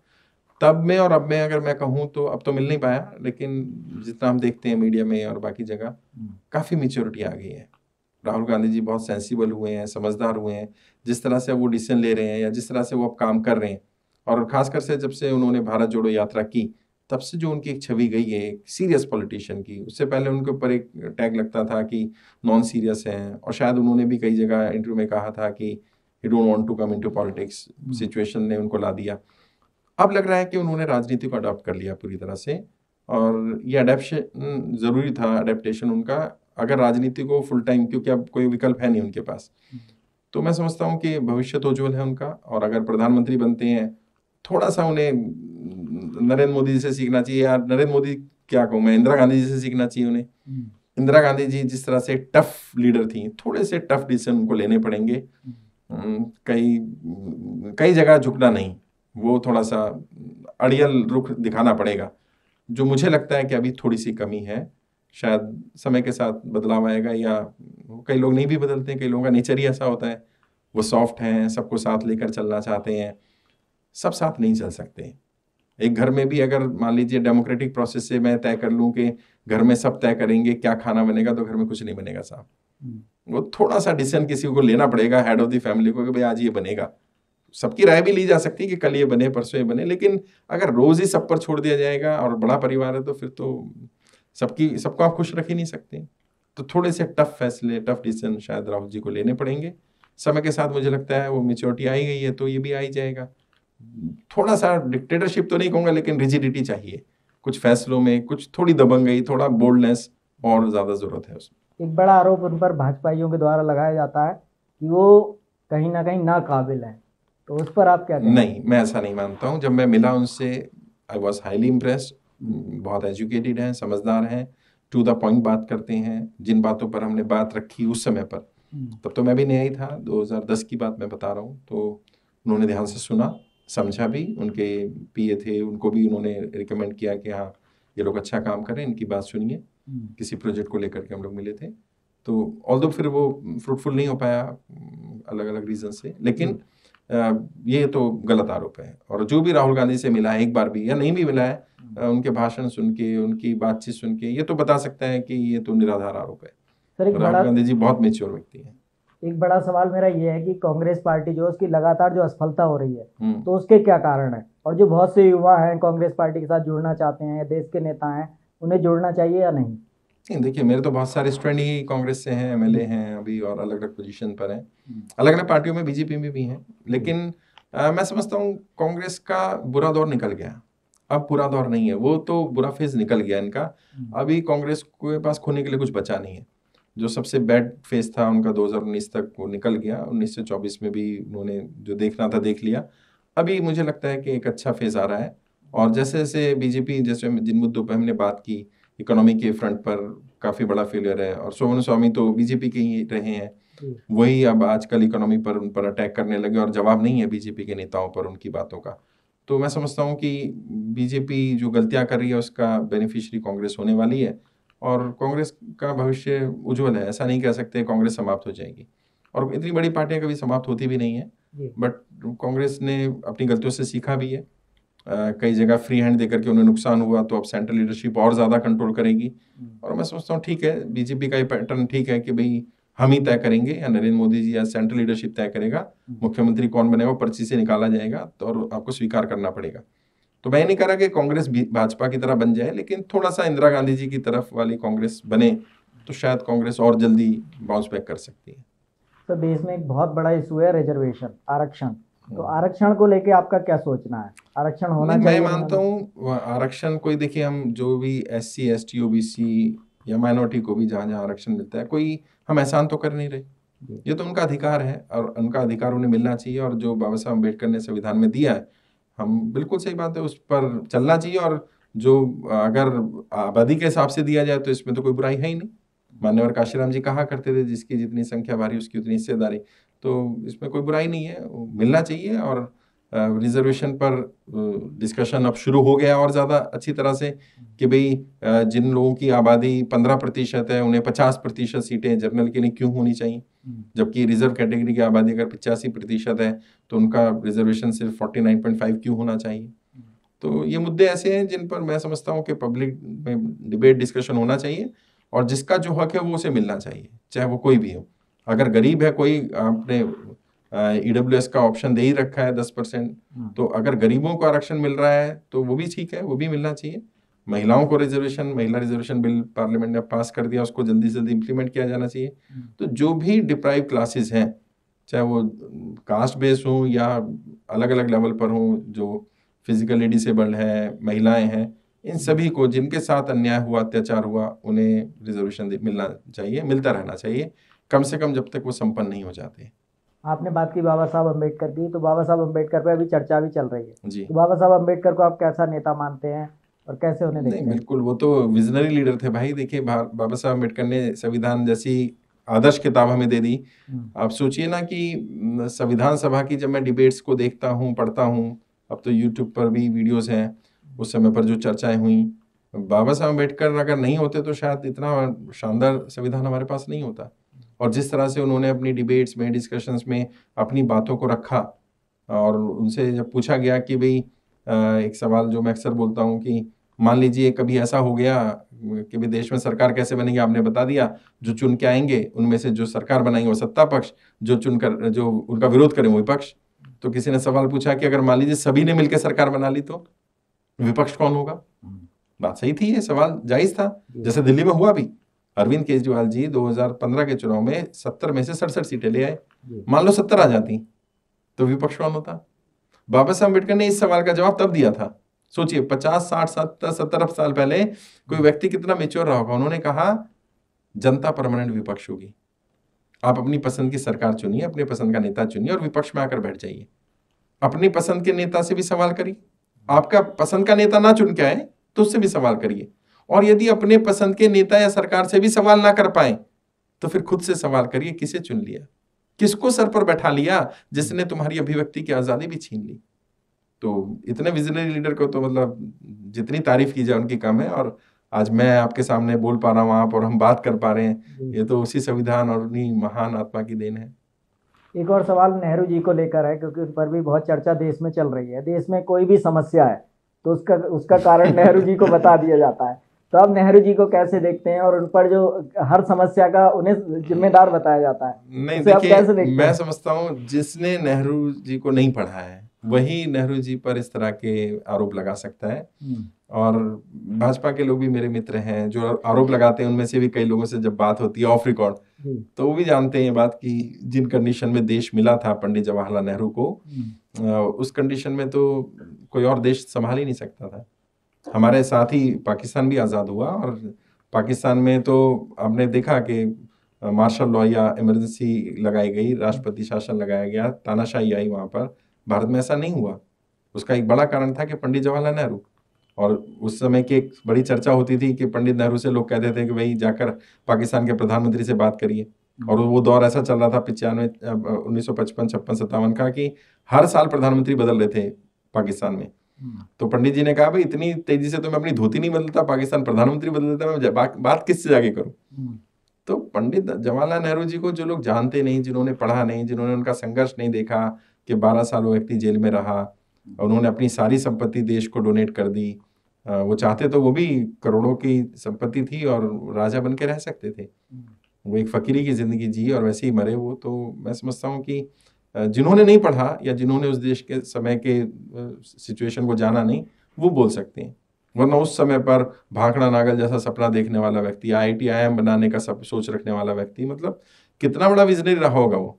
तब में और अब में। अगर मैं कहूँ तो अब तो मिल नहीं पाया, लेकिन जितना हम देखते हैं मीडिया में और बाकी जगह, काफी मेच्योरिटी आ गई है। राहुल गांधी जी बहुत सेंसिबल हुए हैं, समझदार हुए हैं, जिस तरह से वो डिसीजन ले रहे हैं या जिस तरह से वो अब काम कर रहे हैं। और खासकर से जब से उन्होंने भारत जोड़ो यात्रा की, तब से जो उनकी एक छवि गई है एक सीरियस पॉलिटिशियन की। उससे पहले उनके ऊपर एक टैग लगता था कि नॉन सीरियस हैं, और शायद उन्होंने भी कई जगह इंटरव्यू में कहा था कि he don't want to come into politics, situation ने उनको ला दिया। अब लग रहा है कि उन्होंने राजनीति को अडॉप्ट कर लिया पूरी तरह से, और ये अडेप्शन जरूरी था, अडेप्टेशन उनका, अगर राजनीति को फुल टाइम, क्योंकि अब कोई विकल्प है नहीं उनके पास। तो मैं समझता हूँ कि भविष्य तो उज्जवल है उनका। और अगर प्रधानमंत्री बनते हैं, थोड़ा सा उन्हें नरेंद्र मोदी जी से सीखना चाहिए, यार नरेंद्र मोदी क्या कहूँ मैं, इंदिरा गांधी जी से सीखना चाहिए उन्हें। इंदिरा गांधी जी जिस तरह से टफ लीडर थी, थोड़े से टफ डिसीजन उनको लेने पड़ेंगे। कई जगह झुकना नहीं, वो थोड़ा सा अड़ियल रुख दिखाना पड़ेगा, जो मुझे लगता है कि अभी थोड़ी सी कमी है। शायद समय के साथ बदलाव आएगा, या कई लोग नहीं भी बदलते हैं, कई लोगों का नेचर ही ऐसा होता है, वो सॉफ्ट हैं, सबको साथ लेकर चलना चाहते हैं। सब साथ नहीं चल सकते। एक घर में भी अगर मान लीजिए डेमोक्रेटिक प्रोसेस से मैं तय कर लूँ कि घर में सब तय करेंगे क्या खाना बनेगा, तो घर में कुछ नहीं बनेगा साहब। वो थोड़ा सा डिसीजन किसी को लेना पड़ेगा, हेड ऑफ द फैमिली को, कि भाई आज ये बनेगा। सबकी राय भी ली जा सकती है कि कल ये बने, परसों ये बने, लेकिन अगर रोज ही सब पर छोड़ दिया जाएगा, और बड़ा परिवार है तो फिर तो सबको आप खुश रख ही नहीं सकते। तो थोड़े से टफ फैसले, टफ डिसीजन शायद राहुल जी को लेने पड़ेंगे। समय के साथ मुझे लगता है वो मेच्योरिटी आई गई है, तो ये भी आ ही जाएगा। थोड़ा सा डिक्टेटरशिप तो नहीं कहूँगा, लेकिन रिजिडिटी चाहिए कुछ फैसलों में, कुछ थोड़ी दबंगई, थोड़ा बोल्डनेस और ज़्यादा ज़रूरत है उसमें। एक बड़ा आरोप उन पर भाजपाइयों के द्वारा लगाया जाता है कि वो कहीं ना कहीं नाकाबिल हैं, तो उस पर आप क्या कहते हैं? नहीं, मैं ऐसा नहीं मानता हूँ। जब मैं मिला उनसे, आई वॉज हाईली इम्प्रेस्ड। बहुत एजुकेटेड हैं, समझदार हैं, टू द पॉइंट बात करते हैं, जिन बातों पर हमने बात रखी उस समय पर, तब तो मैं भी नया ही था, 2010 की बात मैं बता रहा हूँ, तो उन्होंने ध्यान से सुना, समझा भी, उनके पीए थे उनको भी उन्होंने रिकमेंड किया कि हाँ ये लोग अच्छा काम करें, इनकी बात सुनिए। किसी प्रोजेक्ट को लेकर के हम लोग मिले थे, तो ऑल्दो फिर वो फ्रूटफुल नहीं हो पाया अलग अलग रीजन से, लेकिन ये तो गलत आरोप है। और जो भी राहुल गांधी से मिला है एक बार भी या नहीं भी मिला है, उनके भाषण सुन के, उनकी बातचीत सुन के ये तो बता सकता है कि ये तो निराधार आरोप है। राहुल गांधी जी बहुत मेच्योर व्यक्ति हैं। एक बड़ा सवाल मेरा ये है कि कांग्रेस पार्टी जो उसकी लगातार जो असफलता हो रही है, तो उसके क्या कारण है? और जो बहुत से युवा हैं कांग्रेस पार्टी के साथ जुड़ना चाहते हैं, देश के नेता हैं, उन्हें जुड़ना चाहिए या नहीं? देखिए, मेरे तो बहुत सारे स्टूडेंट ही कांग्रेस से हैं, एमएलए हैं अभी और अलग अलग पोजीशन पर हैं, अलग अलग पार्टियों में, बीजेपी में भी हैं। लेकिन मैं समझता हूँ कांग्रेस का बुरा दौर निकल गया, अब बुरा दौर नहीं है, वो तो बुरा फेज निकल गया इनका। अभी कांग्रेस के पास खोने के लिए कुछ बचा नहीं है। जो सबसे बैड फेज था उनका 2019 तक वो निकल गया, 19 से 24 में भी उन्होंने जो देखना था देख लिया। अभी मुझे लगता है कि एक अच्छा फेज आ रहा है, और जैसे जैसे बीजेपी, जैसे जिन मुद्दों पर हमने बात की, इकोनॉमी के फ्रंट पर काफ़ी बड़ा फेलियर है, और सोमन स्वामी तो बीजेपी के ही रहे हैं, वही अब आजकल इकोनॉमी पर उन पर अटैक करने लगे, और जवाब नहीं है बीजेपी के नेताओं पर उनकी बातों का। तो मैं समझता हूँ कि बीजेपी जो गलतियाँ कर रही है उसका बेनिफिशियरी कांग्रेस होने वाली है, और कांग्रेस का भविष्य उज्जवल है। ऐसा नहीं कह सकते कांग्रेस समाप्त हो जाएगी, और इतनी बड़ी पार्टियां कभी समाप्त होती भी नहीं है, बट कांग्रेस ने अपनी गलतियों से सीखा भी है। कई जगह फ्री हैंड देकर के उन्हें नुकसान हुआ, तो अब सेंट्रल लीडरशिप और ज़्यादा कंट्रोल करेगी। और मैं समझता हूँ ठीक है, बीजेपी का ये पैटर्न ठीक है कि भाई हम ही तय करेंगे, या नरेंद्र मोदी जी या सेंट्रल लीडरशिप तय करेगा, मुख्यमंत्री कौन बनेगा पर्ची से निकाला जाएगा, तो और आपको स्वीकार करना पड़ेगा। तो मैं नहीं कह रहा कि कांग्रेस भाजपा की तरह बन जाए, लेकिन थोड़ा सा इंदिरा गांधी जी की तरफ वाली कांग्रेस बने तो शायद कांग्रेस और जल्दी बाउंस बैक कर सकती है। तो देश में एक बहुत बड़ा इशू है रिजर्वेशन, आरक्षण। तो आरक्षण को लेके आपका क्या सोचना है? आरक्षण होना चाहिए? मैं मानता हूँ आरक्षण कोई, देखिए हम जो भी SC ST OBC या माइनॉरिटी को भी जहाँ जहाँ आरक्षण मिलता है, कोई हम एहसान तो कर नहीं रहे, ये तो उनका अधिकार है और उनका अधिकार उन्हें मिलना चाहिए। और जो बाबा साहब अम्बेडकर ने संविधान में दिया है, हम बिल्कुल सही बात है, उस पर चलना चाहिए। और जो अगर आबादी के हिसाब से दिया जाए तो इसमें तो कोई बुराई है ही नहीं। मान्यवर काशीराम जी कहा करते थे, जिसकी जितनी संख्या भारी उसकी उतनी हिस्सेदारी, तो इसमें कोई बुराई नहीं है, मिलना चाहिए। और रिजर्वेशन पर डिस्कशन अब शुरू हो गया और ज़्यादा अच्छी तरह से, कि भाई जिन लोगों की आबादी 15% है उन्हें 50% सीटें जनरल के लिए क्यों होनी चाहिए, जबकि रिजर्व कैटेगरी की आबादी अगर 85% है तो उनका रिजर्वेशन सिर्फ 49.5 क्यों होना चाहिए। तो ये मुद्दे ऐसे हैं जिन पर मैं समझता हूँ कि पब्लिक में डिबेट डिस्कशन होना चाहिए, और जिसका जो हक है वो उसे मिलना चाहिए, चाहे वो कोई भी हो। अगर गरीब है कोई, आपने EWS का ऑप्शन दे ही रखा है 10%, तो अगर गरीबों को आरक्षण मिल रहा है तो वो भी ठीक है, वो भी मिलना चाहिए। महिलाओं को रिजर्वेशन, महिला रिजर्वेशन बिल पार्लियामेंट ने पास कर दिया, उसको जल्दी से जल्दी इम्प्लीमेंट किया जाना चाहिए। तो जो भी डिप्राइव क्लासेस हैं, चाहे वो कास्ट बेस हो या अलग अलग लेवल पर हो, जो फिजिकली डिसेबल्ड है, महिलाएं हैं, इन सभी को जिनके साथ अन्याय हुआ, अत्याचार हुआ, उन्हें रिजर्वेशन मिलना चाहिए, मिलता रहना चाहिए, कम से कम जब तक वो संपन्न नहीं हो जाते। आपने बात की बाबा साहब अम्बेडकर की, तो बाबा साहब अम्बेडकर पे अभी चर्चा भी चल रही है जी। तो बाबा साहब अम्बेडकर को आप कैसा नेता मानते हैं और कैसे उन्हें देखते हैं? बिल्कुल, वो तो विजनरी लीडर थे भाई। देखिए, बाबा साहब अम्बेडकर ने संविधान जैसी आदर्श किताब हमें दे दी। आप सोचिए ना कि संविधान सभा की जब मैं डिबेट्स को देखता हूँ, पढ़ता हूँ, अब तो यूट्यूब पर भी वीडियोस हैं, उस समय पर जो चर्चाएं हुई, बाबा साहब अम्बेडकर अगर नहीं होते तो शायद इतना शानदार संविधान हमारे पास नहीं होता। और जिस तरह से उन्होंने अपनी डिबेट्स में, डिस्कशंस में अपनी बातों को रखा, और उनसे जब पूछा गया कि भाई, एक सवाल जो मैं अक्सर बोलता हूँ कि मान लीजिए कभी ऐसा हो गया कि भाई देश में सरकार कैसे बनेगी, आपने बता दिया, जो चुन के आएंगे उनमें से जो सरकार बनाएंगे वो सत्ता पक्ष, जो चुनकर जो उनका विरोध करें वो विपक्ष। तो किसी ने सवाल पूछा कि अगर मान लीजिए सभी ने मिलकर सरकार बना ली तो विपक्ष कौन होगा? बात सही थी, ये सवाल जायज था। जैसे दिल्ली में हुआ भी, अरविंद केजरीवाल जी 2015 के चुनाव में 70 में से 67 सीटें ले आए। मान लो 70 आ जाती तो विपक्ष कौन होता? बाबा साहब अम्बेडकर ने इस सवाल का जवाब तब दिया था। सोचिए, 50, 60, 70 साल पहले कोई व्यक्ति कितना मेच्योर रहा होगा। उन्होंने कहा जनता परमानेंट विपक्ष होगी, आप अपनी पसंद की सरकार चुनिए, अपने पसंद का नेता चुनिए और विपक्ष में आकर बैठ जाइए। अपनी पसंद के नेता से भी सवाल करिए, आपका पसंद का नेता ना चुन के आए तो उससे भी सवाल करिए। और यदि अपने पसंद के नेता या सरकार से भी सवाल ना कर पाए तो फिर खुद से सवाल करिए, किसे चुन लिया, किसको सर पर बैठा लिया जिसने तुम्हारी अभिव्यक्ति की आजादी भी छीन ली। तो इतने विजनरी लीडर को तो मतलब जितनी तारीफ की जाए उनकी कम है। और आज मैं आपके सामने बोल पा रहा हूँ आप और हम बात कर पा रहे हैं, ये तो उसी संविधान और उन्हीं महान आत्मा की देन है। एक और सवाल नेहरू जी को लेकर है, क्योंकि उन पर भी बहुत चर्चा देश में चल रही है। देश में कोई भी समस्या है तो उसका कारण नेहरू जी को बता दिया जाता है। तो आप नेहरू जी को कैसे देखते हैं, और उन पर जो हर समस्या का उन्हें जिम्मेदार बताया जाता है? नहीं उसे आप कैसे देखते देखिए, मैं हैं? समझता हूँ जिसने नेहरू जी को नहीं पढ़ा है वही नेहरू जी पर इस तरह के आरोप लगा सकता है। और भाजपा के लोग भी मेरे मित्र हैं जो आरोप लगाते हैं, उनमें से भी कई लोगों से जब बात होती है ऑफ रिकॉर्ड तो वो भी जानते हैं ये बात कि जिन कंडीशन में देश मिला था पंडित जवाहरलाल नेहरू को, उस कंडीशन में तो कोई और देश संभाल ही नहीं सकता था। हमारे साथ ही पाकिस्तान भी आज़ाद हुआ, और पाकिस्तान में तो आपने देखा कि मार्शल लॉ या इमरजेंसी लगाई गई, राष्ट्रपति शासन लगाया गया, तानाशाही आई वहाँ पर। भारत में ऐसा नहीं हुआ। उसका एक बड़ा कारण था कि पंडित जवाहरलाल नेहरू। और उस समय की एक बड़ी चर्चा होती थी कि पंडित नेहरू से लोग कहते थे कि भाई जाकर पाकिस्तान के प्रधानमंत्री से बात करिए। और वो दौर ऐसा चल रहा था 1955, 56, 57 का कि हर साल प्रधानमंत्री बदल रहे थे पाकिस्तान में। तो पंडित जी ने कहा भाई इतनी तेजी से तो मैं अपनी धोती नहीं बदलता, पाकिस्तान प्रधानमंत्री बदल देता, मैं बात किससे जाके करूं। तो पंडित जवाहरलाल नेहरू जी को जो लोग जानते नहीं, जिन्होंने पढ़ा नहीं, जिन्होंने उनका संघर्ष नहीं देखा कि 12 साल वो व्यक्ति जेल में रहा और उन्होंने अपनी सारी संपत्ति देश को डोनेट कर दी। वो चाहते तो वो भी करोड़ों की संपत्ति थी और राजा बन के रह सकते थे। वो एक फकीरी की जिंदगी जी और वैसे ही मरे वो। तो मैं समझता हूँ कि जिन्होंने नहीं पढ़ा या जिन्होंने उस देश के समय के सिचुएशन को जाना नहीं, वो बोल सकते हैं। वरना उस समय पर भाखड़ा नागल जैसा सपना देखने वाला व्यक्ति, IIT IIM बनाने का सब सोच रखने वाला व्यक्ति, मतलब कितना बड़ा विजनरी रहा होगा वो।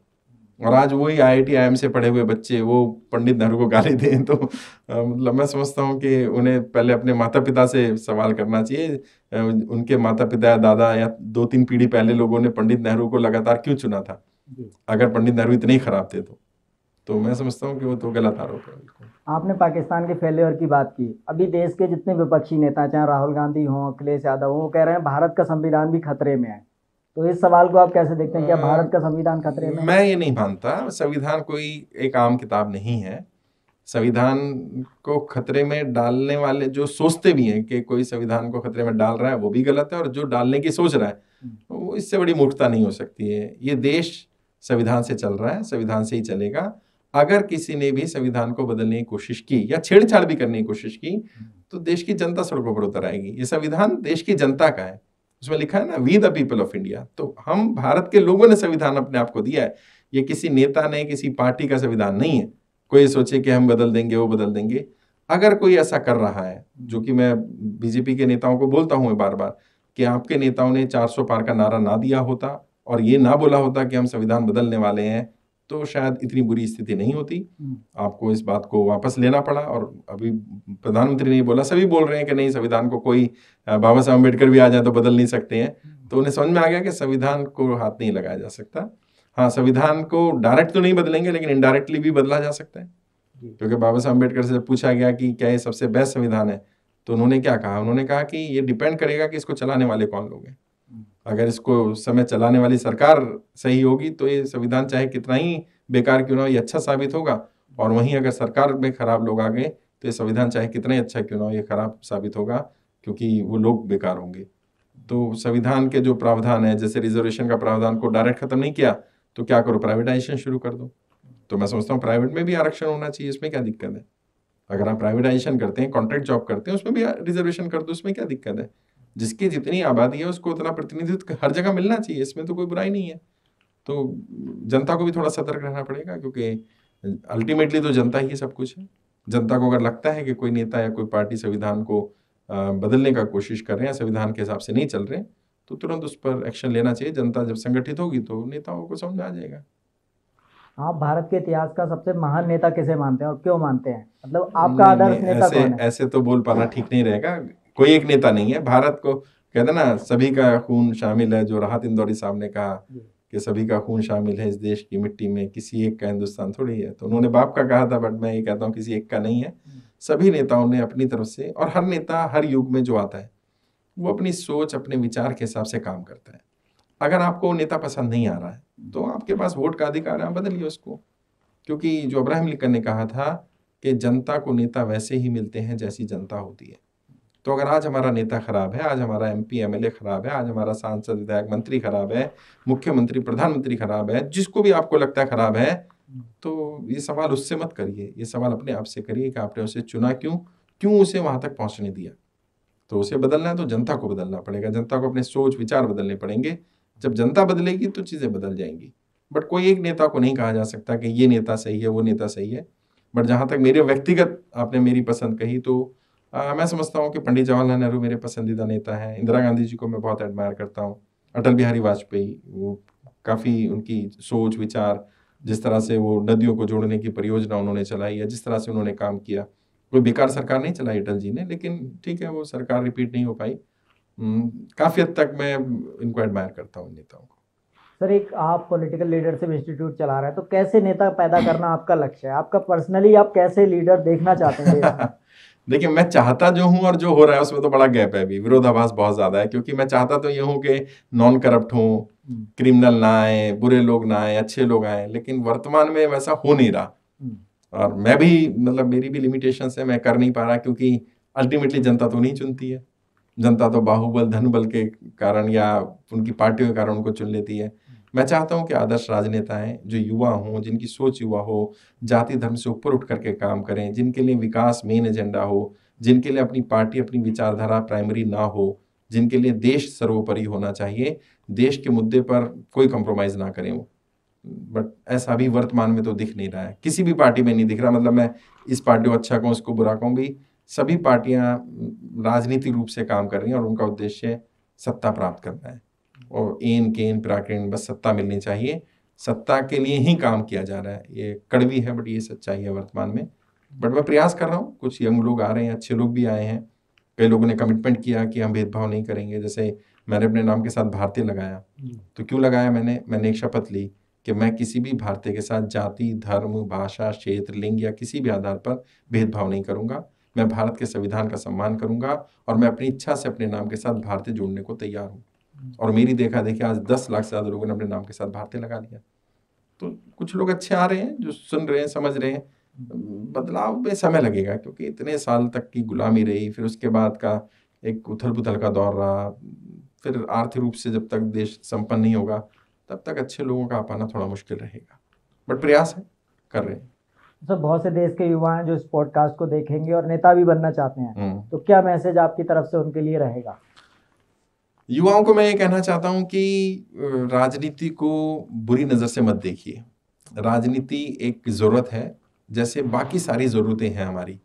और आज वही IIT IIM से पढ़े हुए बच्चे वो पंडित नेहरू को गाली दें तो मतलब मैं समझता हूँ कि उन्हें पहले अपने माता पिता से सवाल करना चाहिए। उनके माता पिता या दादा या 2-3 पीढ़ी पहले लोगों ने पंडित नेहरू को लगातार क्यों चुना था, अगर पंडित नेहरू इतने ही खराब थे तो मैं समझता हूँ कि वो तो गलत आरोप है। आपने पाकिस्तान के फेल्योर की बात की। अभी देश के जितने विपक्षी नेता, चाहे राहुल गांधी हों, अखिलेश यादव हों, वो कह रहे हैं भारत का संविधान भी खतरे में है। तो इस सवाल को आप कैसे देखते हैं, क्या भारत का संविधान खतरे में? मैं ये नहीं मानता। संविधान कोई एक आम किताब नहीं है। संविधान को खतरे में डालने वाले जो सोचते भी हैं कि कोई संविधान को खतरे में डाल रहा है वो भी गलत है, और जो डालने की सोच रहा है वो इससे बड़ी मूर्खता नहीं हो सकती है। ये देश संविधान से चल रहा है, संविधान से ही चलेगा। अगर किसी ने भी संविधान को बदलने की कोशिश की या छेड़छाड़ भी करने की कोशिश की तो देश की जनता सड़कों पर उतर आएगी। ये संविधान देश की जनता का है, उसमें लिखा है ना, we the people of India. तो हम भारत के लोगों ने संविधान अपने आप को दिया है। ये किसी नेता ने, किसी पार्टी का संविधान नहीं है। कोई सोचे कि हम बदल देंगे, वो बदल देंगे। अगर कोई ऐसा कर रहा है, जो कि मैं बीजेपी के नेताओं को बोलता हूँ बार बार कि आपके नेताओं ने 400 पार का नारा ना दिया होता और ये ना बोला होता कि हम संविधान बदलने वाले हैं, तो शायद इतनी बुरी स्थिति नहीं होती। आपको इस बात को वापस लेना पड़ा। और अभी प्रधानमंत्री ने बोला, सभी बोल रहे हैं कि नहीं, संविधान को कोई बाबा साहब अम्बेडकर भी आ जाए तो बदल नहीं सकते हैं। तो उन्हें समझ में आ गया कि संविधान को हाथ नहीं लगाया जा सकता। हाँ, संविधान को डायरेक्ट तो नहीं बदलेंगे लेकिन इनडायरेक्टली भी बदला जा सकता है। क्योंकि बाबा साहब अम्बेडकर से जब पूछा गया कि क्या ये सबसे बेस्ट संविधान है, तो उन्होंने क्या कहा? उन्होंने कहा कि ये डिपेंड करेगा कि इसको चलाने वाले कौन लोग हैं। अगर इसको समय चलाने वाली सरकार सही होगी तो ये संविधान चाहे कितना ही बेकार क्यों ना हो, ये अच्छा साबित होगा। और वहीं अगर सरकार में खराब लोग आ गए तो ये संविधान चाहे कितना ही अच्छा क्यों ना हो, ये खराब साबित होगा, क्योंकि वो लोग बेकार होंगे। तो संविधान के जो प्रावधान है, जैसे रिजर्वेशन का प्रावधान को डायरेक्ट खत्म नहीं किया तो क्या करो, प्राइवेटाइजेशन शुरू कर दो। तो मैं समझता हूँ प्राइवेट में भी आरक्षण होना चाहिए, इसमें क्या दिक्कत है? अगर आप प्राइवेटाइजेशन करते हैं, कॉन्ट्रैक्ट जॉब करते हैं, उसमें भी रिजर्वेशन कर दो, उसमें क्या दिक्कत है? जिसकी जितनी आबादी है उसको उतना प्रतिनिधित्व हर जगह मिलना चाहिए, इसमें तो कोई बुराई नहीं है। तो जनता को भी थोड़ा सतर्क रहना पड़ेगा, क्योंकि अल्टीमेटली तो जनता ही सब कुछ है। जनता को अगर लगता है कि कोई नेता या कोई पार्टी संविधान को बदलने का कोशिश कर रहे हैं, संविधान के हिसाब से नहीं चल रहे, तो तुरंत उस पर एक्शन लेना चाहिए। जनता जब संगठित होगी तो नेताओं को समझ आ जाएगा। आप भारत के इतिहास का सबसे महान नेता किसे मानते हैं और क्यों मानते हैं? मतलब आपका आदर्श नेता कौन है? ऐसे तो बोल पाना ठीक नहीं रहेगा। कोई एक नेता नहीं है। भारत को कहते ना, सभी का खून शामिल है। जो राहत इंदौरी साहब ने कहा कि सभी का खून शामिल है इस देश की मिट्टी में, किसी एक का हिंदुस्तान थोड़ी है। तो उन्होंने बाप का कहा था, बट मैं ये कहता हूँ किसी एक का नहीं है। सभी नेताओं ने अपनी तरफ से, और हर नेता हर युग में जो आता है वो अपनी सोच, अपने विचार के हिसाब से काम करता है। अगर आपको वो नेता पसंद नहीं आ रहा है तो आपके पास वोट का अधिकार है, आप बदलिए उसको। क्योंकि जो अब्राहम लिंकन ने कहा था कि जनता को नेता वैसे ही मिलते हैं जैसी जनता होती है। तो अगर आज हमारा नेता खराब है, आज हमारा MP MLA खराब है, आज हमारा सांसद विधायक मंत्री खराब है, मुख्यमंत्री प्रधानमंत्री खराब है, जिसको भी आपको लगता है खराब है, तो ये सवाल उससे मत करिए, ये सवाल अपने आप से करिए कि आपने उसे चुना क्यों उसे वहां तक पहुंचने दिया। तो उसे बदलना है तो जनता को बदलना पड़ेगा, जनता को अपने सोच विचार बदलने पड़ेंगे। जब जनता बदलेगी तो चीजें बदल जाएंगी। बट कोई एक नेता को नहीं कहा जा सकता कि ये नेता सही है, वो नेता सही है। बट जहां तक मेरे व्यक्तिगत आपने मेरी पसंद कही, तो मैं समझता हूँ कि पंडित जवाहरलाल नेहरू मेरे पसंदीदा नेता हैं। इंदिरा गांधी जी को मैं बहुत एडमायर करता हूँ। अटल बिहारी वाजपेयी, वो काफ़ी उनकी सोच विचार, जिस तरह से वो नदियों को जोड़ने की परियोजना उन्होंने चलाई है, जिस तरह से उन्होंने काम किया, कोई बेकार सरकार नहीं चलाई अटल जी ने, लेकिन ठीक है वो सरकार रिपीट नहीं हो पाई। काफ़ी हद तक मैं इनको एडमायर करता हूँ नेताओं को। सर, एक आप पॉलिटिकल लीडरशिप इंस्टीट्यूट चला रहे हैं, तो कैसे नेता पैदा करना आपका लक्ष्य है? आपका पर्सनली आप कैसे लीडर देखना चाहते हैं देश में? देखिए, मैं चाहता जो हूँ और जो हो रहा है उसमें तो बड़ा गैप है, अभी विरोधाभास बहुत ज्यादा है। क्योंकि मैं चाहता तो ये हूँ कि नॉन करप्ट हो, क्रिमिनल ना आए, बुरे लोग ना आए, अच्छे लोग आए, लेकिन वर्तमान में वैसा हो नहीं रहा। और मैं भी मतलब मेरी भी लिमिटेशन है, मैं कर नहीं पा रहा, क्योंकि अल्टीमेटली जनता तो नहीं चुनती है। जनता तो बाहुबल धनबल के कारण या उनकी पार्टियों के कारण उनको चुन लेती है। मैं चाहता हूं कि आदर्श राजनेता हैं जो युवा हों, जिनकी सोच युवा हो, जाति धर्म से ऊपर उठ करके काम करें, जिनके लिए विकास मेन एजेंडा हो, जिनके लिए अपनी पार्टी अपनी विचारधारा प्राइमरी ना हो, जिनके लिए देश सर्वोपरि होना चाहिए, देश के मुद्दे पर कोई कंप्रोमाइज ना करें वो। बट ऐसा भी वर्तमान में तो दिख नहीं रहा है, किसी भी पार्टी में नहीं दिख रहा। मतलब मैं इस पार्टी को अच्छा कहूँ, उसको बुरा कहूँ, भी सभी पार्टियां राजनीतिक रूप से काम कर रही हैं और उनका उद्देश्य सत्ता प्राप्त करना है। और एन केन प्राकेन बस सत्ता मिलनी चाहिए, सत्ता के लिए ही काम किया जा रहा है। ये कड़वी है बट ये सच्चाई है वर्तमान में। बट मैं प्रयास कर रहा हूँ, कुछ यंग लोग आ रहे हैं, अच्छे लोग भी आए हैं। कई लोगों ने कमिटमेंट किया कि हम भेदभाव नहीं करेंगे। जैसे मैंने अपने नाम के साथ भारतीय लगाया, तो क्यों लगाया मैंने एक शपथ ली कि मैं किसी भी भारतीय के साथ जाति धर्म भाषा क्षेत्र लिंग या किसी भी आधार पर भेदभाव नहीं करूंगा। मैं भारत के संविधान का सम्मान करूंगा और मैं अपनी इच्छा से अपने नाम के साथ भारतीय जोड़ने को तैयार हूँ। और मेरी देखा देखी आज 10 लाख से ज्यादा लोगों ने अपने नाम के साथ भारतीय लगा लिया। तो कुछ लोग अच्छे आ रहे हैं जो सुन रहे हैं, समझ रहे हैं। बदलाव में समय लगेगा, क्योंकि इतने साल तक की गुलामी रही, फिर उसके बाद का एक उथल पुथल का दौर रहा, फिर आर्थिक रूप से जब तक देश संपन्न नहीं होगा तब तक अच्छे लोगों का आ पाना थोड़ा मुश्किल रहेगा। बट प्रयास है, कर रहे हैं। सर, बहुत से देश के युवा हैं जो इस पॉडकास्ट को देखेंगे और नेता भी बनना चाहते हैं, तो क्या मैसेज आपकी तरफ से उनके लिए रहेगा? युवाओं को मैं ये कहना चाहता हूँ कि राजनीति को बुरी नज़र से मत देखिए। राजनीति एक ज़रूरत है, जैसे बाकी सारी ज़रूरतें हैं हमारी।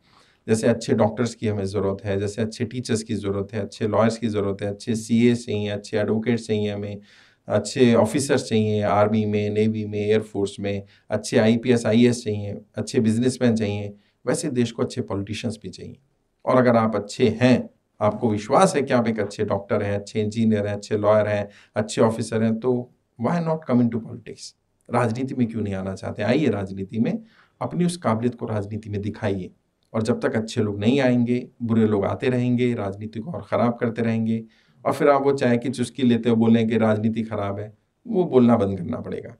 जैसे अच्छे डॉक्टर्स की हमें ज़रूरत है, जैसे अच्छे टीचर्स की ज़रूरत है, अच्छे लॉयर्स की ज़रूरत है, अच्छे CA चाहिए, अच्छे एडवोकेट्स चाहिए, हमें अच्छे ऑफिसर्स चाहिए, आर्मी में, नेवी में, एयरफोर्स में, अच्छे IPS IAS चाहिए, अच्छे बिजनेसमैन चाहिए। वैसे देश को अच्छे पॉलिटिशियंस भी चाहिए। और अगर आप अच्छे हैं, आपको विश्वास है कि आप एक अच्छे डॉक्टर हैं, अच्छे इंजीनियर हैं, अच्छे लॉयर हैं, अच्छे ऑफिसर हैं, तो why not come into politics? राजनीति में क्यों नहीं आना चाहते? आइए राजनीति में, अपनी उस काबिलियत को राजनीति में दिखाइए। और जब तक अच्छे लोग नहीं आएंगे, बुरे लोग आते रहेंगे, राजनीति को और ख़राब करते रहेंगे। और फिर आप वो चाहे कि चुस्की लेते हो बोलें कि राजनीति खराब है, वो बोलना बंद करना पड़ेगा।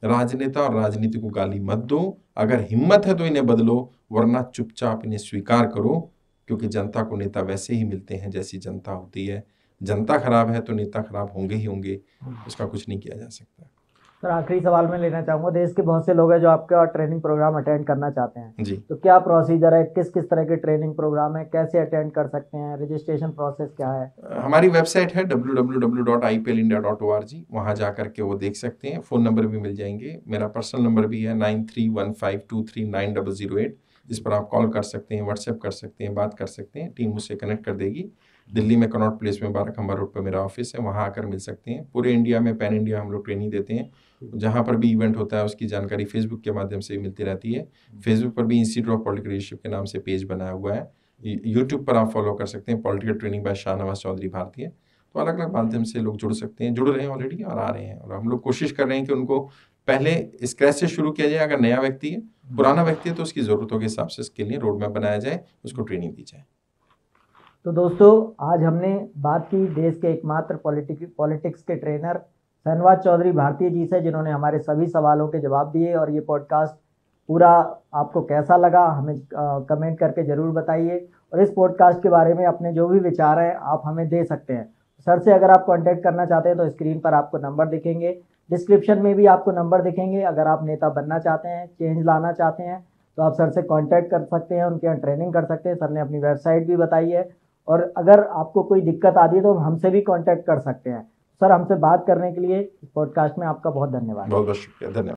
राजनेता और राजनीति को गाली मत दो, अगर हिम्मत है तो इन्हें बदलो, वरना चुपचाप इन्हें स्वीकार करो। क्योंकि जनता को नेता वैसे ही मिलते हैं जैसी जनता होती है। जनता खराब है तो नेता खराब होंगे ही होंगे, उसका कुछ नहीं किया जा सकता। सर, आखिरी सवाल मैं लेना चाहूँगा, देश के बहुत से लोग हैं जो आपका ट्रेनिंग प्रोग्राम अटेंड करना चाहते हैं जी। तो क्या प्रोसीजर है, किस किस तरह के ट्रेनिंग प्रोग्राम है, कैसे अटेंड कर सकते हैं, रजिस्ट्रेशन प्रोसेस क्या है? हमारी वेबसाइट है www.iplindia.org, वहाँ जा करके वो देख सकते हैं। फ़ोन नंबर भी मिल जाएंगे, मेरा पर्सनल नंबर भी है 9315239008। इस पर आप कॉल कर सकते हैं, व्हाट्सएप कर सकते हैं, बात कर सकते हैं, टीम मुझसे कनेक्ट कर देगी। दिल्ली में कनॉट प्लेस में 12 खंबा रोड पर मेरा ऑफिस है, वहाँ आकर मिल सकते हैं। पूरे इंडिया में, पैन इंडिया हम लोग ट्रेनिंग देते हैं। जहाँ पर भी इवेंट होता है उसकी जानकारी फेसबुक के माध्यम से मिलती रहती है। फेसबुक पर भी इंस्टीट्यूट ऑफ पॉलिटिकल लीडरशिप के नाम से पेज बनाया हुआ है। यूट्यूब पर आप फॉलो कर सकते हैं, political training by Shahnawaz Chaudhary Bharatiya. तो अलग अलग माध्यम से लोग जुड़ सकते हैं, जुड़ रहे हैं ऑलरेडी और आ रहे हैं। और हम लोग कोशिश कर रहे हैं कि उनको पहले स्क्रैच से शुरू किया जाए। अगर नया व्यक्ति है, पुराना व्यक्ति है, तो उसकी ज़रूरतों के हिसाब से इसके लिए रोड मैप बनाया जाए, उसको ट्रेनिंग दी जाए। तो दोस्तों, आज हमने बात की देश के एकमात्र पॉलिटिक्स के ट्रेनर शहनवाज चौधरी भारती जी से, जिन्होंने हमारे सभी सवालों के जवाब दिए। और ये पॉडकास्ट पूरा आपको कैसा लगा हमें कमेंट करके ज़रूर बताइए। और इस पॉडकास्ट के बारे में अपने जो भी विचार हैं आप हमें दे सकते हैं। सर से अगर आप कांटेक्ट करना चाहते हैं तो स्क्रीन पर आपको नंबर दिखेंगे, डिस्क्रिप्शन में भी आपको नंबर दिखेंगे। अगर आप नेता बनना चाहते हैं, चेंज लाना चाहते हैं, तो आप सर से कांटेक्ट कर सकते हैं, उनके यहाँ ट्रेनिंग कर सकते हैं। सर ने अपनी वेबसाइट भी बताई है। और अगर आपको कोई दिक्कत आती है तो हमसे भी कांटेक्ट कर सकते हैं। सर, हमसे बात करने के लिए इस पॉडकास्ट में आपका बहुत धन्यवाद। बहुत बहुत शुक्रिया, धन्यवाद।